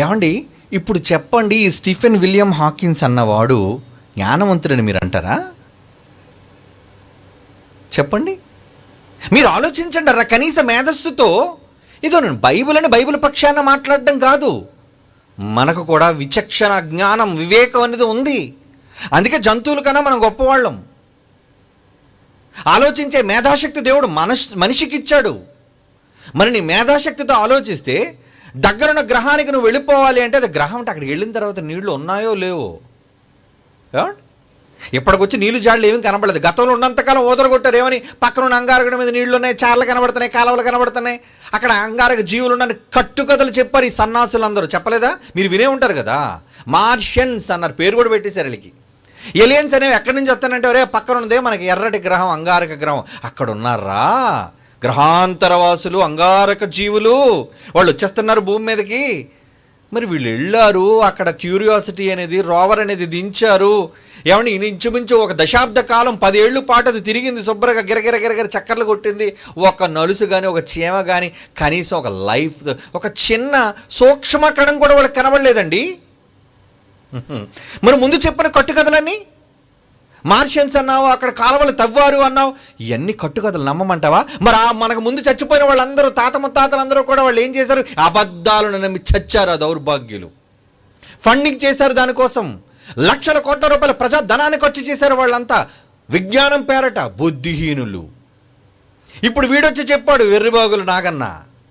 ఏమండి ఇప్పుడు చెప్పండి, ఈ స్టీఫెన్ విలియం హాకిన్స్ అన్నవాడు జ్ఞానవంతుడని మీరు అంటారా? చెప్పండి, మీరు ఆలోచించండి. రా కనీస మేధస్సుతో ఇదో నేను బైబిల్ పక్షాన మాట్లాడడం కాదు, మనకు కూడా విచక్షణ, జ్ఞానం, వివేకం అనేది ఉంది. అందుకే జంతువుల కన్నా మనం గొప్పవాళ్ళం. ఆలోచించే మేధాశక్తి దేవుడు మనిషికి ఇచ్చాడు. మరి నీ మేధాశక్తితో ఆలోచిస్తే దగ్గరున్న గ్రహానికి నువ్వు వెళ్ళిపోవాలి అంటే, అది గ్రహం అంటే అక్కడికి వెళ్ళిన తర్వాత నీళ్లు ఉన్నాయో లేవో. ఇప్పటికొచ్చి నీళ్లు జాడలు ఏమీ కనబడలేదు. గతంలో ఉన్నంతకాలం ఓదరగొట్టారు. ఏమని? పక్కన ఉన్న అంగారకుడి మీద నీళ్లు ఉన్నాయి, చార్లు కనబడుతున్నాయి, కాలువలు కనబడుతున్నాయి, అక్కడ అంగారక జీవులు ఉన్నాయి కట్టుకథలు చెప్పారు ఈ సన్నాసులు అందరూ. చెప్పలేదా? మీరు వినే ఉంటారు కదా, మార్షియన్స్ అన్నారు, పేరు కూడా పెట్టేశారు వీళ్ళకి. ఎలియన్స్ అనేవి ఎక్కడి నుంచి వస్తానంటే, ఒరే పక్కన ఉన్నదే మనకి ఎర్రటి గ్రహం, అంగారక గ్రహం, అక్కడ ఉన్నారా గ్రహాంతరవాసులు, అంగారక జీవులు, వాళ్ళు వచ్చేస్తున్నారు భూమి మీదకి. మరి వీళ్ళు వెళ్ళారు, అక్కడ క్యూరియాసిటీ అనేది, రోవర్ అనేది దించారు. ఏమండి ఇంచుమించు ఒక దశాబ్ద కాలం 10 ఏళ్ళు పాటు అది తిరిగింది, శుభ్రంగా గిరగిర చక్కర్లు కొట్టింది. ఒక నలుసు కానీ, ఒక చీమ కానీ, కనీసం ఒక లైఫ్, ఒక చిన్న సూక్ష్మ కణం కూడా వాళ్ళకి కనబడలేదండి. మరి ముందు చెప్పిన కట్టుకథలన్నీ, మార్షియన్స్ అన్నావు, అక్కడ కాలువలు తవ్వారు అన్నావు, ఇవన్నీ కట్టుకథలు నమ్మమంటావా? మరి మనకు ముందు చచ్చిపోయిన వాళ్ళందరూ, తాత ముత్తాతలందరూ కూడా వాళ్ళు ఏం చేశారు? అబద్ధాలను నమ్మి చచ్చారు. ఆ దౌర్భాగ్యులు ఫండింగ్ చేశారు, దానికోసం లక్షల కోట్ల రూపాయల ప్రజా ధనాన్ని ఖర్చు చేశారు వాళ్ళంతా, విజ్ఞానం పేరట. బుద్ధిహీనులు. ఇప్పుడు వీడొచ్చి చెప్పాడు, వెర్రిబాగులు నాగన్న,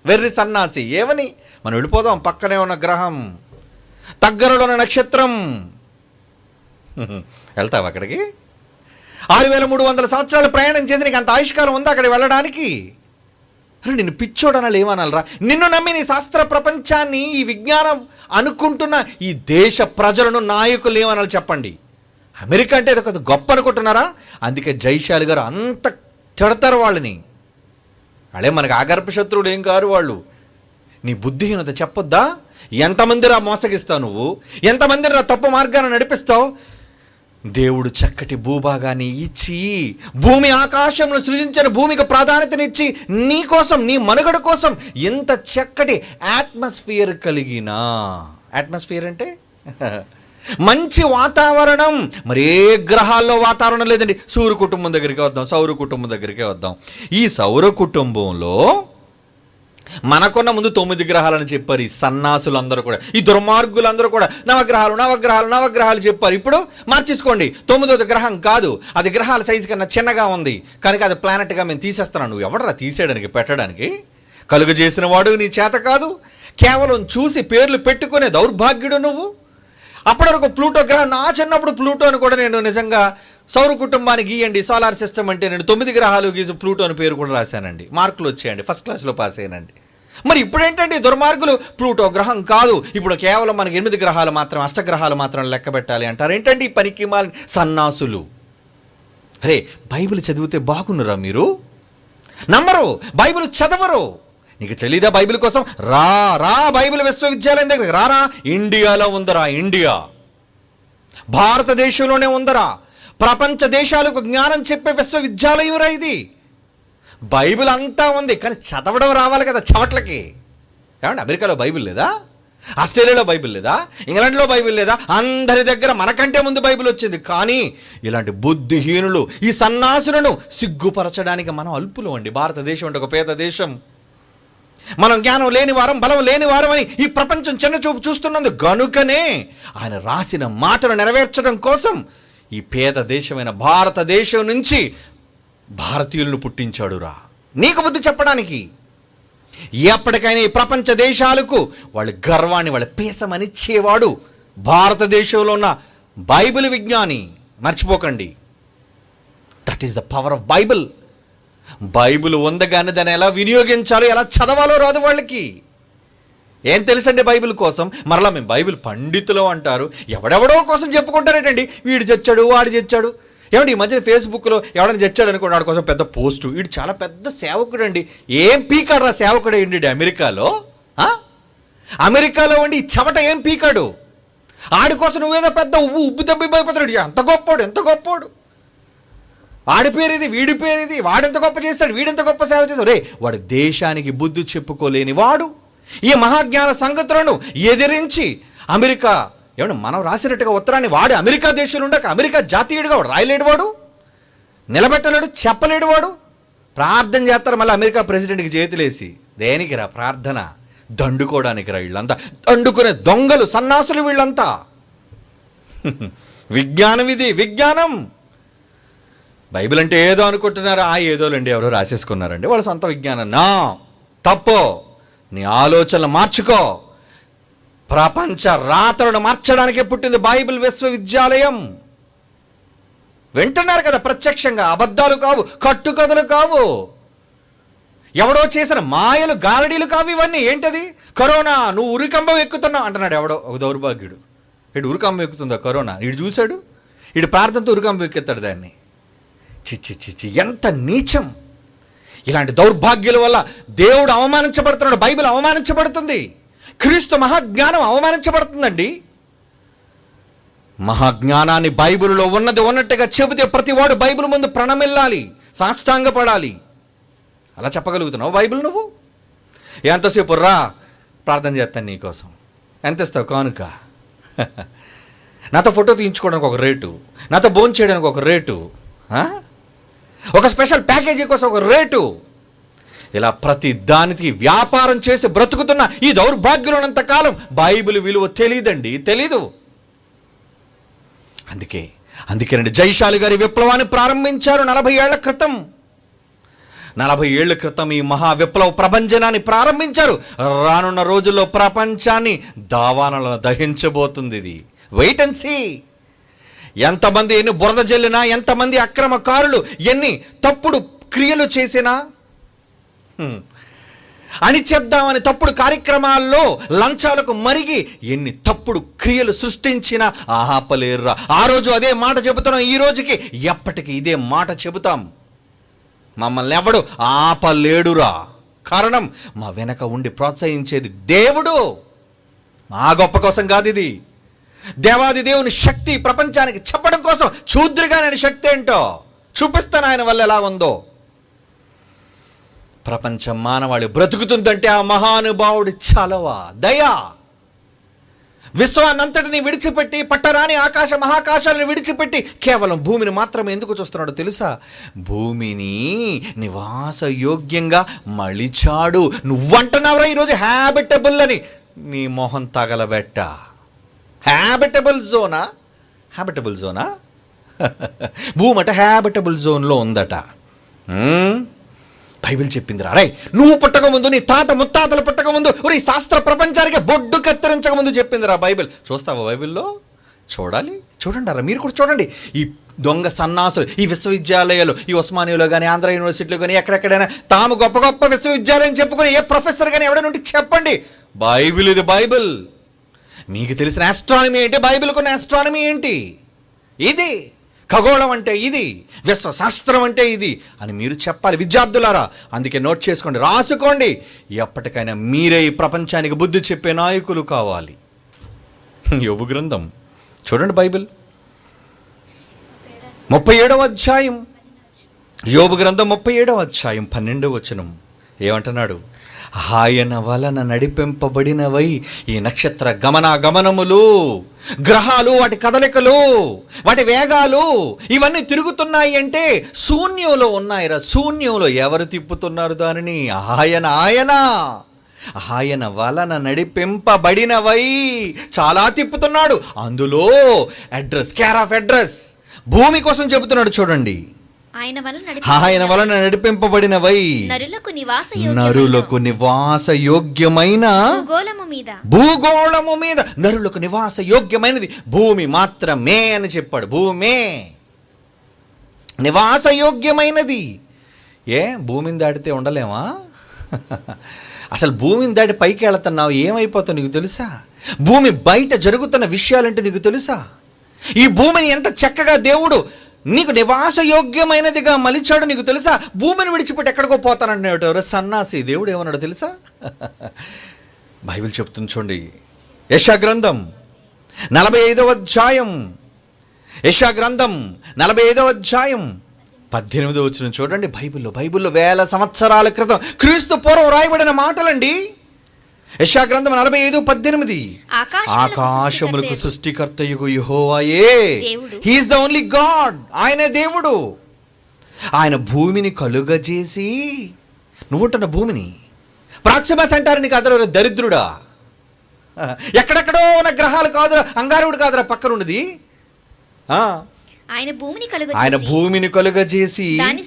వెర్రి సన్నాసి. ఏమని? మనం వెళ్ళిపోదాం, పక్కనే ఉన్న గ్రహం, దగ్గరలో ఉన్న నక్షత్రం. వెళ్తావు అక్కడికి? 6300 సంవత్సరాలు ప్రయాణం చేసి నీకు అంత ఆయుష్కాలం ఉందా అక్కడికి వెళ్ళడానికి? అరే నిన్ను పిచ్చోడనాలు ఏమనాలరా? నిన్ను నమ్మి నీ శాస్త్ర ప్రపంచాన్ని, ఈ విజ్ఞానం అనుకుంటున్న ఈ దేశ ప్రజలను నాయకులు ఏమనాలి చెప్పండి? అమెరికా అంటే ఇది ఒక గొప్ప అనుకుంటున్నారా? అందుకే జైశాలి గారు అంత తిడతారు వాళ్ళని. అడే మనకు ఆగర్భ శత్రువులు ఏం కారు వాళ్ళు. నీ బుద్ధిహీనత చెప్పొద్దా? ఎంతమంది రా మోసగిస్తావు నువ్వు? ఎంతమందిని రా తప్పు మార్గాన్ని నడిపిస్తావు? దేవుడు చక్కటి భూభాగాన్ని ఇచ్చి, భూమి ఆకాశంలో సృజించిన భూమికి ప్రాధాన్యతనిచ్చి, నీ కోసం, నీ మనుగడ కోసం ఎంత చక్కటి అట్మాస్ఫియర్ కలిగిన, అట్మాస్ఫియర్ అంటే మంచి వాతావరణం. మరి ఏ గ్రహాల్లో వాతావరణం లేదండి. సూర్య కుటుంబం దగ్గరికి వద్దాం, సౌర కుటుంబం దగ్గరికే వద్దాం. ఈ సౌర కుటుంబంలో మనకున్న ముందు 9 గ్రహాలని చెప్పారు ఈ సన్నాసులు అందరూ కూడా, ఈ దుర్మార్గులందరూ కూడా. నవగ్రహాలు చెప్పారు. ఇప్పుడు మార్చేసుకోండి, 9వ గ్రహం కాదు, అది గ్రహాల సైజు కన్నా చిన్నగా ఉంది కనుక అది ప్లానెట్గా మేము తీసేస్తున్నాను. నువ్వు ఎవడరా తీసేయడానికి, పెట్టడానికి? కలుగు చేసిన వాడు నీ చేత కాదు, కేవలం చూసి పేర్లు పెట్టుకునే దౌర్భాగ్యుడు నువ్వు. అప్పటి వరకు ప్లూటో గ్రహం, నా చిన్నప్పుడు ప్లూటోని కూడా నేను నిజంగా సౌర కుటుంబానికి గీయండి, సోలార్ సిస్టమ్ అంటే నేను 9 గ్రహాలు గీసి ప్లూటో అని పేరు కూడా రాశానండి. మార్కులు వచ్చాయండి, ఫస్ట్ క్లాస్లో పాస్ అయ్యానండి. మరి ఇప్పుడు ఏంటంటే దుర్మార్గులు ప్లూటో గ్రహం కాదు, ఇప్పుడు కేవలం మనకి 8 గ్రహాలు మాత్రం, అష్టగ్రహాలు మాత్రం లెక్క పెట్టాలి అంటారు. ఏంటంటే ఈ పనికి మాలిన సన్నాసులు. అరే బైబిల్ చదివితే బాగున్నారా మీరు? నమ్మరు, బైబిల్ చదవరు. నీకు తెలీదా బైబిల్ కోసం? రా బైబిల్ విశ్వవిద్యాలయం దగ్గర రారా. ఇండియాలో ఉందరా, ఇండియా భారతదేశంలోనే ఉందరా. ప్రపంచ దేశాలకు జ్ఞానం చెప్పే విశ్వవిద్యాలయం రా ఇది. బైబిల్ అంతా ఉంది కానీ చదవడం రావాలి కదా చవట్లకి. ఏమంటే అమెరికాలో బైబిల్ లేదా? ఆస్ట్రేలియాలో బైబిల్ లేదా? ఇంగ్లాండ్లో బైబిల్ లేదా? అందరి దగ్గర మనకంటే ముందు బైబిల్ వచ్చింది. కానీ ఇలాంటి బుద్ధిహీనులు, ఈ సన్నాసులను సిగ్గుపరచడానికి మనం అల్పులు అండి. భారతదేశం అంటే ఒక పేద దేశం. మనం జ్ఞానం లేని వారం, బలం లేని వారం అని ఈ ప్రపంచం చిన్న చూపు చూస్తున్నందుకు గనుకనే ఆయన రాసిన మాటను నెరవేర్చడం కోసం ఈ పేద దేశమైన భారతదేశం నుంచి భారతీయులను పుట్టించాడు రా, నీకు బుద్ధి చెప్పడానికి. ఎప్పటికైనా ఈ ప్రపంచ దేశాలకు వాళ్ళ గర్వాన్ని, వాళ్ళ పేసమనిచ్చేవాడు భారతదేశంలో ఉన్న బైబిల్ విజ్ఞాని. మర్చిపోకండి, that is the power of Bible. Bible ఉందగానే దాన్ని ఎలా వినియోగించాలో, ఎలా చదవాలో రాదు వాళ్ళకి. ఏం తెలుసండి బైబిల్ కోసం? మరలా మేము బైబిల్ పండితులు అంటారు. ఎవడెవడో కోసం చెప్పుకుంటారేటండి. వీడు చచ్చాడు, వాడు చచ్చాడు. ఏమంటే ఈ మధ్యన ఫేస్బుక్లో ఎవడైనా చచ్చాడు అనుకోండి, వాడి కోసం పెద్ద పోస్టు. వీడు చాలా పెద్ద సేవకుడు అండి. ఏం పీకాడు రా సేవకుడు ఏంటి అమెరికాలో? అమెరికాలో ఉండి ఈ చెమట ఏం పీకాడు? ఆడి కోసం నువ్వేదో పెద్ద ఉబ్బు తబ్బి భయపడతాడు. ఎంత గొప్పోడు, ఎంత గొప్పోడు. వాడి పేరు ఇది, వీడి పేరు ఇది, వాడెంత గొప్ప చేస్తాడు, వీడెంత గొప్ప సేవ చేస్తాడు. రే వాడు దేశానికి బుద్ధి చెప్పుకోలేని వాడు ఈ మహాజ్ఞాన సంగతులను ఎదిరించి అమెరికా ఏమన్నా మనం రాసినట్టుగా ఉత్తరాన్ని వాడు అమెరికా దేశంలో ఉండక అమెరికా జాతీయుడిగా వాడు రాయలేడు, వాడు నిలబెట్టలేడు, చెప్పలేడు. వాడు ప్రార్థన చేస్తారు మళ్ళీ అమెరికా ప్రెసిడెంట్కి చేతులేసి. దేనికి రా ప్రార్థన? దండుకోవడానికి రా. వీళ్ళంతా దండుకునే దొంగలు, సన్నాసులు వీళ్ళంతా. విజ్ఞానం ఇది, విజ్ఞానం. బైబిల్ అంటే ఏదో అనుకుంటున్నారా? ఏదోలండి, ఎవరో రాసేసుకున్నారండి వాళ్ళ సొంత విజ్ఞానం. నా తప్పో, నీ ఆలోచనలు మార్చుకో. ప్రపంచ రాతలను మార్చడానికే పుట్టింది బైబిల్ విశ్వవిద్యాలయం. వింటున్నారు కదా ప్రత్యక్షంగా, అబద్ధాలు కావు, కట్టుకథలు కావు, ఎవడో చేసిన మాయలు గారడీలు కావు ఇవన్నీ. ఏంటది? కరోనా, నువ్వు ఉరికంబం ఎక్కుతున్నావు అంటున్నాడు ఎవడో ఒక దౌర్భాగ్యుడు. ఇటు ఉరికంబం ఎక్కుతుందా కరోనా? ఇటు చూశాడు, ఇటు ప్రార్థనతో ఉరికంబం ఎక్కుతాడు దాన్ని. చిచ్చి చిచ్చి, ఎంత నీచం! ఇలాంటి దౌర్భాగ్యుల వల్ల దేవుడు అవమానించబడుతున్నాడు, బైబిల్ అవమానించబడుతుంది, క్రీస్తు మహాజ్ఞానం అవమానించబడుతుందండి. మహాజ్ఞానాన్ని బైబిల్లో ఉన్నది ఉన్నట్టుగా చెబితే ప్రతివాడు బైబిల్ ముందు ప్రణమిల్లాలి, సాష్టాంగపడాలి. అలా చెప్పగలుగుతున్నావు బైబిల్ నువ్వు? ఎంతసేపు రా ప్రార్థన చేస్తాను నీకోసం, ఎంత ఇస్తావు కానుక? నాతో ఫోటో తీయించుకోవడానికి ఒక రేటు, నాతో భోజనం చేయడానికి ఒక రేటు, ఒక స్పెషల్ ప్యాకేజీ కోసం ఒక రేటు. ఇలా ప్రతి దానికి వ్యాపారం చేసి బ్రతుకుతున్న ఈ దౌర్భాగ్యులనంత కాలం బైబిల్ విలువ తెలియదండి, తెలీదు. అందుకేనండి జైశాలి గారి విప్లవాన్ని ప్రారంభించారు 40 ఏళ్ల క్రితం. 40 ఏళ్ల క్రితం ఈ మహా విప్లవ ప్రభంజనాన్ని ప్రారంభించారు. రానున్న రోజుల్లో ప్రపంచాన్ని దావానలో దహించబోతుంది ఇది. Wait and see. ఎంతమంది ఎన్ని బురద జల్లినా, ఎంతమంది అక్రమకారులు ఎన్ని తప్పుడు క్రియలు చేసినా, అణిచేద్దామని తప్పుడు కార్యక్రమాల్లో లంచాలకు మరిగి ఎన్ని తప్పుడు క్రియలు సృష్టించినా ఆపలేరురా. ఆ రోజు అదే మాట చెబుతున్నాం, ఈ రోజుకి ఎప్పటికీ ఇదే మాట చెబుతాం. మమ్మల్ని ఎవడు ఆపలేడురా. కారణం మా వెనక ఉండి ప్రోత్సహించేది దేవుడు. మా గొప్ప కోసం కాదు ఇది. దేవాది దేవుని శక్తి ప్రపంచానికి చెప్పడం కోసం చూద్దురుగా నేను శక్తి ఏంటో చూపిస్తాను, ఆయన వల్ల ఎలా ఉందో. ప్రపంచం మానవాళి బ్రతుకుతుందంటే ఆ మహానుభావుడి చలవ, దయా. విశ్వాన్నంతటిని విడిచిపెట్టి, పట్టరాని ఆకాశ మహాకాశాలను విడిచిపెట్టి కేవలం భూమిని మాత్రమే ఎందుకు చూస్తున్నాడో తెలుసా? భూమిని నివాస యోగ్యంగా మలిచాడు. నువ్వంటున్నావురా ఈరోజు హ్యాబిటబుల్ అని, నీ మొహం తగలబెట్ట. హ్యాబిటబుల్ జోనా? భూమి అట హ్యాబిటబుల్ జోన్లో ఉందట. బైబిల్ చెప్పిందిరా. రై, నువ్వు పుట్టకముందు, నీ తాత ముత్తాతలు పుట్టకముందు, ఈ శాస్త్ర ప్రపంచానికి బొడ్డు కత్తిరించకముందు చెప్పిందిరా బైబిల్. చూస్తావా బైబిల్లో? చూడండి రా, మీరు కూడా చూడండి. ఈ దొంగ సన్నాసులు ఈ విశ్వవిద్యాలయాలు, ఈ ఉస్మానియాలో కానీ ఆంధ్ర యూనివర్సిటీలో కానీ ఎక్కడెక్కడైనా తాము గొప్ప గొప్ప విశ్వవిద్యాలయం చెప్పుకొని ఏ ప్రొఫెసర్ కానీ ఎవడనుండి చెప్పండి, బైబిల్ ఇది బైబిల్. మీకు తెలిసిన ఆస్ట్రానమీ ఏంటి, బైబిల్కున్న ఆస్ట్రానమీ ఏంటి? ఇది ఖగోళం అంటే ఇది, విశ్వశాస్త్రం అంటే ఇది అని మీరు చెప్పాలి విద్యార్థులారా. అందుకే నోట్ చేసుకోండి, రాసుకోండి. ఎప్పటికైనా మీరే ఈ ప్రపంచానికి బుద్ధి చెప్పే నాయకులు కావాలి. యోబు గ్రంథం చూడండి, బైబిల్ 37వ అధ్యాయం, యోబు గ్రంథం 37వ అధ్యాయం 12వ వచనం ఏమంటున్నాడు? ఆయన వలన నడిపింపబడినవై ఈ నక్షత్ర గమనములు, గ్రహాలు, వాటి కదలికలు, వాటి వేగాలు ఇవన్నీ తిరుగుతున్నాయి అంటే శూన్యంలో ఉన్నాయిరా. శూన్యంలో ఎవరు తిప్పుతున్నారు దానిని? ఆయన వలన నడిపింపబడినవై చాలా తిప్పుతున్నాడు. అందులో అడ్రస్, కేర్ ఆఫ్ అడ్రస్, భూమి కోసం చెబుతున్నాడు. చూడండి, ఆయన వలన నడిపింపబడినవై నరులకు నివాస యోగ్యమైన భూగోళము మీద నరులకు నివాస యోగ్యమైనది భూమి మాత్రమే అని చెప్పాడు. భూమే నివాస యోగ్యమైనది. భూమిని దాటితే ఉండలేమా? అసలు భూమిని దాటి పైకి వెళుతున్నావు, ఏమైపోతావు నీకు తెలుసా? భూమి బయట జరుగుతున్న విషయాలంటే నీకు తెలుసా? ఈ భూమిని ఎంత చక్కగా దేవుడు నీకు నివాస యోగ్యమైనదిగా మలిచాడు నీకు తెలుసా? భూమిని విడిచిపెట్టి ఎక్కడికో పోతానంటున్నాడు సన్నాసి. దేవుడు ఏమన్నాడు తెలుసా? బైబిల్ చెప్తుంది చూడండి, యెషయా గ్రంథం 45వ అధ్యాయం, యెషయా గ్రంథం 45వ అధ్యాయం 18వ వచనం చూడండి. బైబిల్లో వేల సంవత్సరాల క్రితం క్రీస్తు పూర్వం రాయబడిన మాటలండి. యెషయా గ్రంథం 45:18. ఆకాశములకు సృష్టికర్తయగు యెహోవాయే, హీఈస్ ద ఓన్లీ గాడ్. ఆయనే దేవుడు. ఆయన భూమిని కలుగజేసి, నువ్వుంటున్న భూమిని ప్రాక్సిమస్ అంటారు. నీకు అదరు దరిద్రుడా, ఎక్కడెక్కడో ఉన్న గ్రహాలు కాదురా, అంగారుడు కాదురా పక్కన ఉన్నది. ఆయన భూమిని కలుగజేసి దాన్ని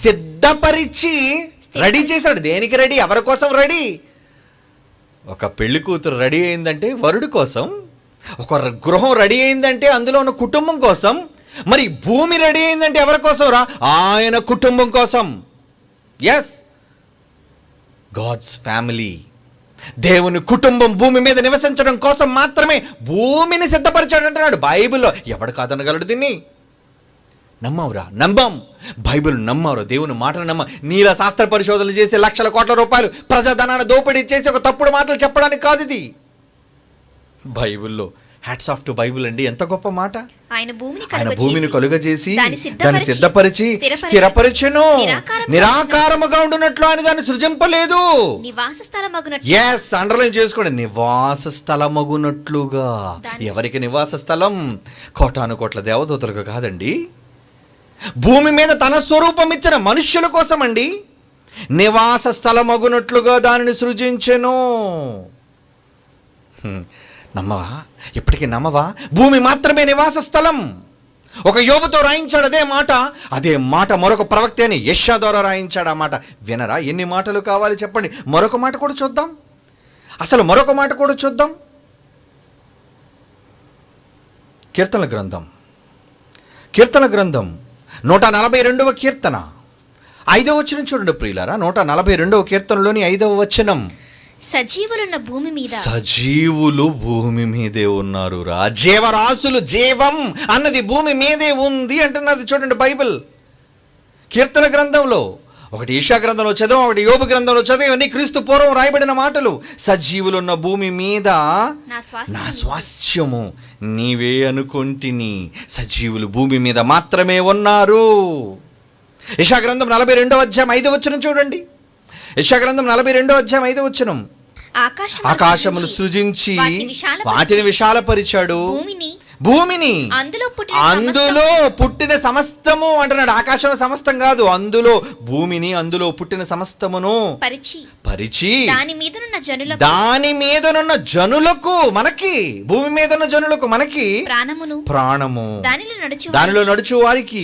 సిద్ధపరిచి రెడీ చేశాడు. దేనికి రెడీ? ఎవరి కోసం రెడీ? ఒక పెళ్లి కూతురు రెడీ అయిందంటే వరుడి కోసం, ఒక గృహం రెడీ అయిందంటే అందులో ఉన్న కుటుంబం కోసం. మరి భూమి రెడీ అయిందంటే ఎవరి కోసం రా? ఆయన కుటుంబం కోసం. Yes, God's family. దేవుని కుటుంబం భూమి మీద నివసించడం కోసం మాత్రమే భూమిని సిద్ధపరిచాడు అంటున్నాడు బైబిల్లో. ఎవడు కాదనగలడు దీన్ని? నమ్మవురా? నమ్మం. బైబిల్ నమ్మవురా? దేవుని మాటలు నమ్మ. నీల శాస్త్ర పరిశోధనలు చేసి లక్షల కోట్ల రూపాయలు ప్రజాధనాన్ని దోపిడీ చేసి ఒక తప్పుడు మాటలు చెప్పడానికి కాదు ఇది. బైబిల్లో హ్యాట్స్ ఆఫ్ టు బైబిల్ అండి. ఎంత గొప్ప మాట. ఆయన భూమిని కలుగజేసి దాన్ని సిద్ధపరిచి స్థిరపరిచెను. నిరాకారముగా ఉండునట్లు అని దాన్ని సృజింపలేదు. ఎస్, అండర్లైన్ చేసుకోండి. నివాస స్థలమగునట్లుగా. ఎవరికి నివాస స్థలం? కోటాను కోట్ల దేవదూతలకు కాదండి. భూమి మీద తన స్వరూపం ఇచ్చిన మనుష్యుల కోసం అండి. నివాస స్థలమగునట్లుగా దానిని సృజించెను. నమ్మవా? ఇప్పటికీ నమ్మవా? భూమి మాత్రమే నివాస స్థలం. ఒక యోబుతో రాయించాడు అదే మాట మరొక ప్రవక్త అని యెషయా ద్వారా రాయించాడు. ఆ మాట వినరా? ఎన్ని మాటలు కావాలి చెప్పండి. మరొక మాట కూడా చూద్దాం. అసలు మరొక మాట కూడా చూద్దాం. కీర్తన గ్రంథం 142వ కీర్తన 5వ వచనం చూడండి ప్రియులారా. 142వ కీర్తనలోని 5వ వచనం. సజీవులు భూమి మీదే ఉన్నారు రా. జీవరాశులు, జీవం అన్నది భూమి మీదే ఉంది అంటున్నది చూడండి బైబిల్. కీర్తన గ్రంథంలో ఒకటి యెషయా గ్రంథంలో చదివాం, ఒకటి యోబు గ్రంథంలో చదివాం. క్రీస్తు పూర్వం రాయబడిన మాటలు. సజీవులున్న భూమి మీద నా స్వాస్థ్యము నీవే అనుకొంటిని. సజీవులు భూమి మీద మాత్రమే ఉన్నారు. యెషయా గ్రంథం 42వ అధ్యాయం 5వ వచనం చూడండి. యెషయా గ్రంథం 42వ అధ్యాయం 5వ వచనం. ఆకాశమును సృజించి వాటిని విశాలపరిచాడు, భూమిని అందులో పుట్టిన సమస్తము అంటున్నాడు. ఆకాశంలో సమస్తం కాదు, అందులో భూమిని, అందులో పుట్టిన సమస్తమును పరిచి దాని మీదనున్న జనులకు, మనకి భూమి మీద ఉన్న జనులకు, మనకి ప్రాణము, దానిలో నడుచు వారికి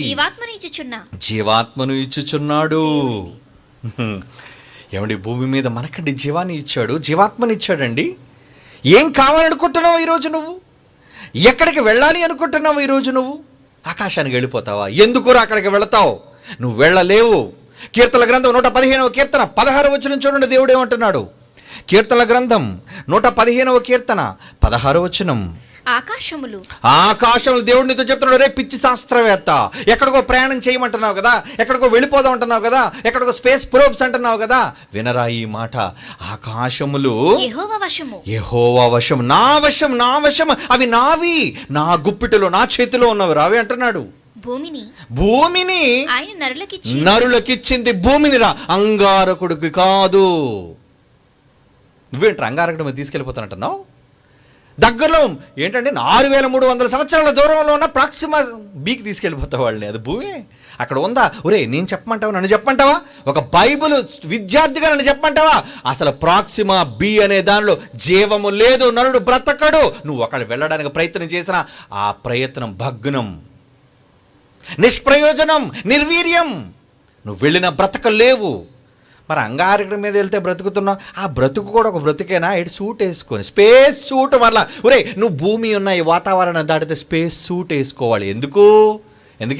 జీవాత్మను ఇచ్చుచున్నాడు. ఏమండి, భూమి మీద మనకండి జీవాన్ని ఇచ్చాడు, జీవాత్మని ఇచ్చాడండి. ఏం కావాలనుకుంటున్నావు ఈరోజు నువ్వు? ఎక్కడికి వెళ్ళాలి అనుకుంటున్నావు ఈరోజు నువ్వు? ఆకాశానికి వెళ్ళిపోతావా? ఎందుకురా అక్కడికి వెళతావు? నువ్వు వెళ్ళలేవు. కీర్తన గ్రంథం 115వ కీర్తన 16వ వచనం చూడండి. దేవుడు ఏమంటున్నాడు? కీర్తన గ్రంథం 115వ కీర్తన 16వ వచనం. ఆకాశములు దేవుడినితో చెప్తున్నాడు, రే పిచ్చి శాస్త్రవేత్త, ఎక్కడికో ప్రయాణం చేయమంటున్నావు కదా, ఎక్కడికో వెళ్ళిపోదాం అంటున్నావు కదా, ఎక్కడికో స్పేస్ ప్రోబ్స్ అంటున్నావు కదా, వినరా ఈ మాట. ఆకాశములు యెహోవా వశం, నా వశం, అవి నావి, నా గుప్పిటలో, నా చేతిలో ఉన్నవి రావి అంటున్నాడు. భూమిని ఆయన నరులకిచ్చింది. భూమిని రా, అంగారకుడికి కాదు. నువ్వేంటి అంగారకుడి మీద తీసుకెళ్ళిపోతానంటున్నావు? దగ్గరలో ఏంటంటే 6300 సంవత్సరాల దూరంలో ఉన్న ప్రాక్సిమా బీకి తీసుకెళ్ళిపోతావు వాళ్ళని. అది భూమి అక్కడ ఉందా? ఒరే నేను చెప్పమంటావా, నన్ను చెప్పమంటావా? ఒక బైబిల్ విద్యార్థిగా నన్ను చెప్పమంటావా? అసలు ప్రాక్సిమా బి అనే దానిలో జీవము లేదు, నరుడు బ్రతకడు. నువ్వు అక్కడ వెళ్ళడానికి ప్రయత్నం చేసినా ఆ ప్రయత్నం భగ్నం, నిష్ప్రయోజనం, నిర్వీర్యం. నువ్వు వెళ్ళిన బ్రతకలేవు. మరి అంగారకుడి మీద వెళ్తే బ్రతుకుతున్నావు, ఆ బ్రతుకు కూడా ఒక బ్రతుకేనా? ఇటు సూట్ వేసుకొని, స్పేస్ సూట్. మరలా ఒరే నువ్వు భూమి ఉన్న ఈ వాతావరణం దాటితే స్పేస్ సూట్ వేసుకోవాలి. ఎందుకు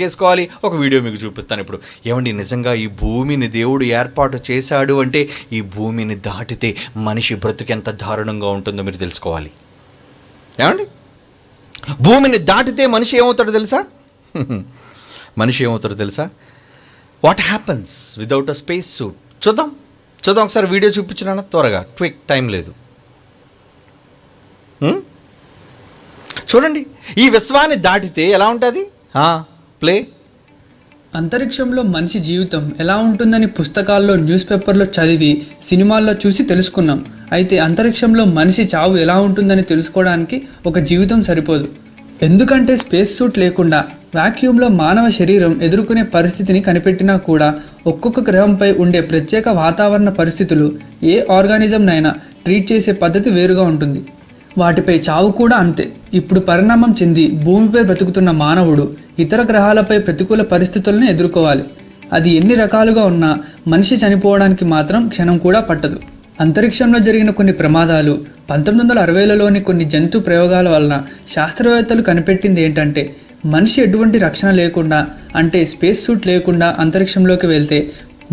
వేసుకోవాలి? ఒక వీడియో మీకు చూపిస్తాను ఇప్పుడు. ఏమండి, నిజంగా ఈ భూమిని దేవుడు ఏర్పాటు చేశాడు అంటే ఈ భూమిని దాటితే మనిషి బ్రతుకు ఎంత దారుణంగా ఉంటుందో మీరు తెలుసుకోవాలి. ఏమండి, భూమిని దాటితే మనిషి ఏమవుతాడో తెలుసా? What happens without a space suit? చూద్దాం ఒకసారి వీడియో చూపించినా త్వరగా, క్విక్, టైం లేదు. చూడండి, ఈ విశ్వాన్ని దాటితే ఎలా ఉంటుంది? ప్లే. అంతరిక్షంలో మనిషి జీవితం ఎలా ఉంటుందని పుస్తకాల్లో, న్యూస్ పేపర్లో చదివి, సినిమాల్లో చూసి తెలుసుకున్నాం. అయితే అంతరిక్షంలో మనిషి చావు ఎలా ఉంటుందని తెలుసుకోవడానికి ఒక జీవితం సరిపోదు. ఎందుకంటే స్పేస్ సూట్ లేకుండా వాక్యూమ్లో మానవ శరీరం ఎదుర్కొనే పరిస్థితిని కనిపెట్టినా కూడా ఒక్కొక్క గ్రహంపై ఉండే ప్రత్యేక వాతావరణ పరిస్థితులు ఏ ఆర్గానిజంనైనా ట్రీట్ చేసే పద్ధతి వేరుగా ఉంటుంది. వాటిపై చావు కూడా అంతే. ఇప్పుడు పరిణామం చెంది భూమిపై బ్రతుకుతున్న మానవుడు ఇతర గ్రహాలపై ప్రతికూల పరిస్థితులను ఎదుర్కోవాలి. అది ఎన్ని రకాలుగా ఉన్నా మనిషి చనిపోవడానికి మాత్రం క్షణం కూడా పట్టదు. అంతరిక్షంలో జరిగిన కొన్ని ప్రమాదాలు, 1960లలోని కొన్ని జంతు ప్రయోగాల వలన శాస్త్రవేత్తలు కనిపెట్టింది ఏంటంటే, మనిషి ఎటువంటి రక్షణ లేకుండా, అంటే స్పేస్ సూట్ లేకుండా అంతరిక్షంలోకి వెళ్తే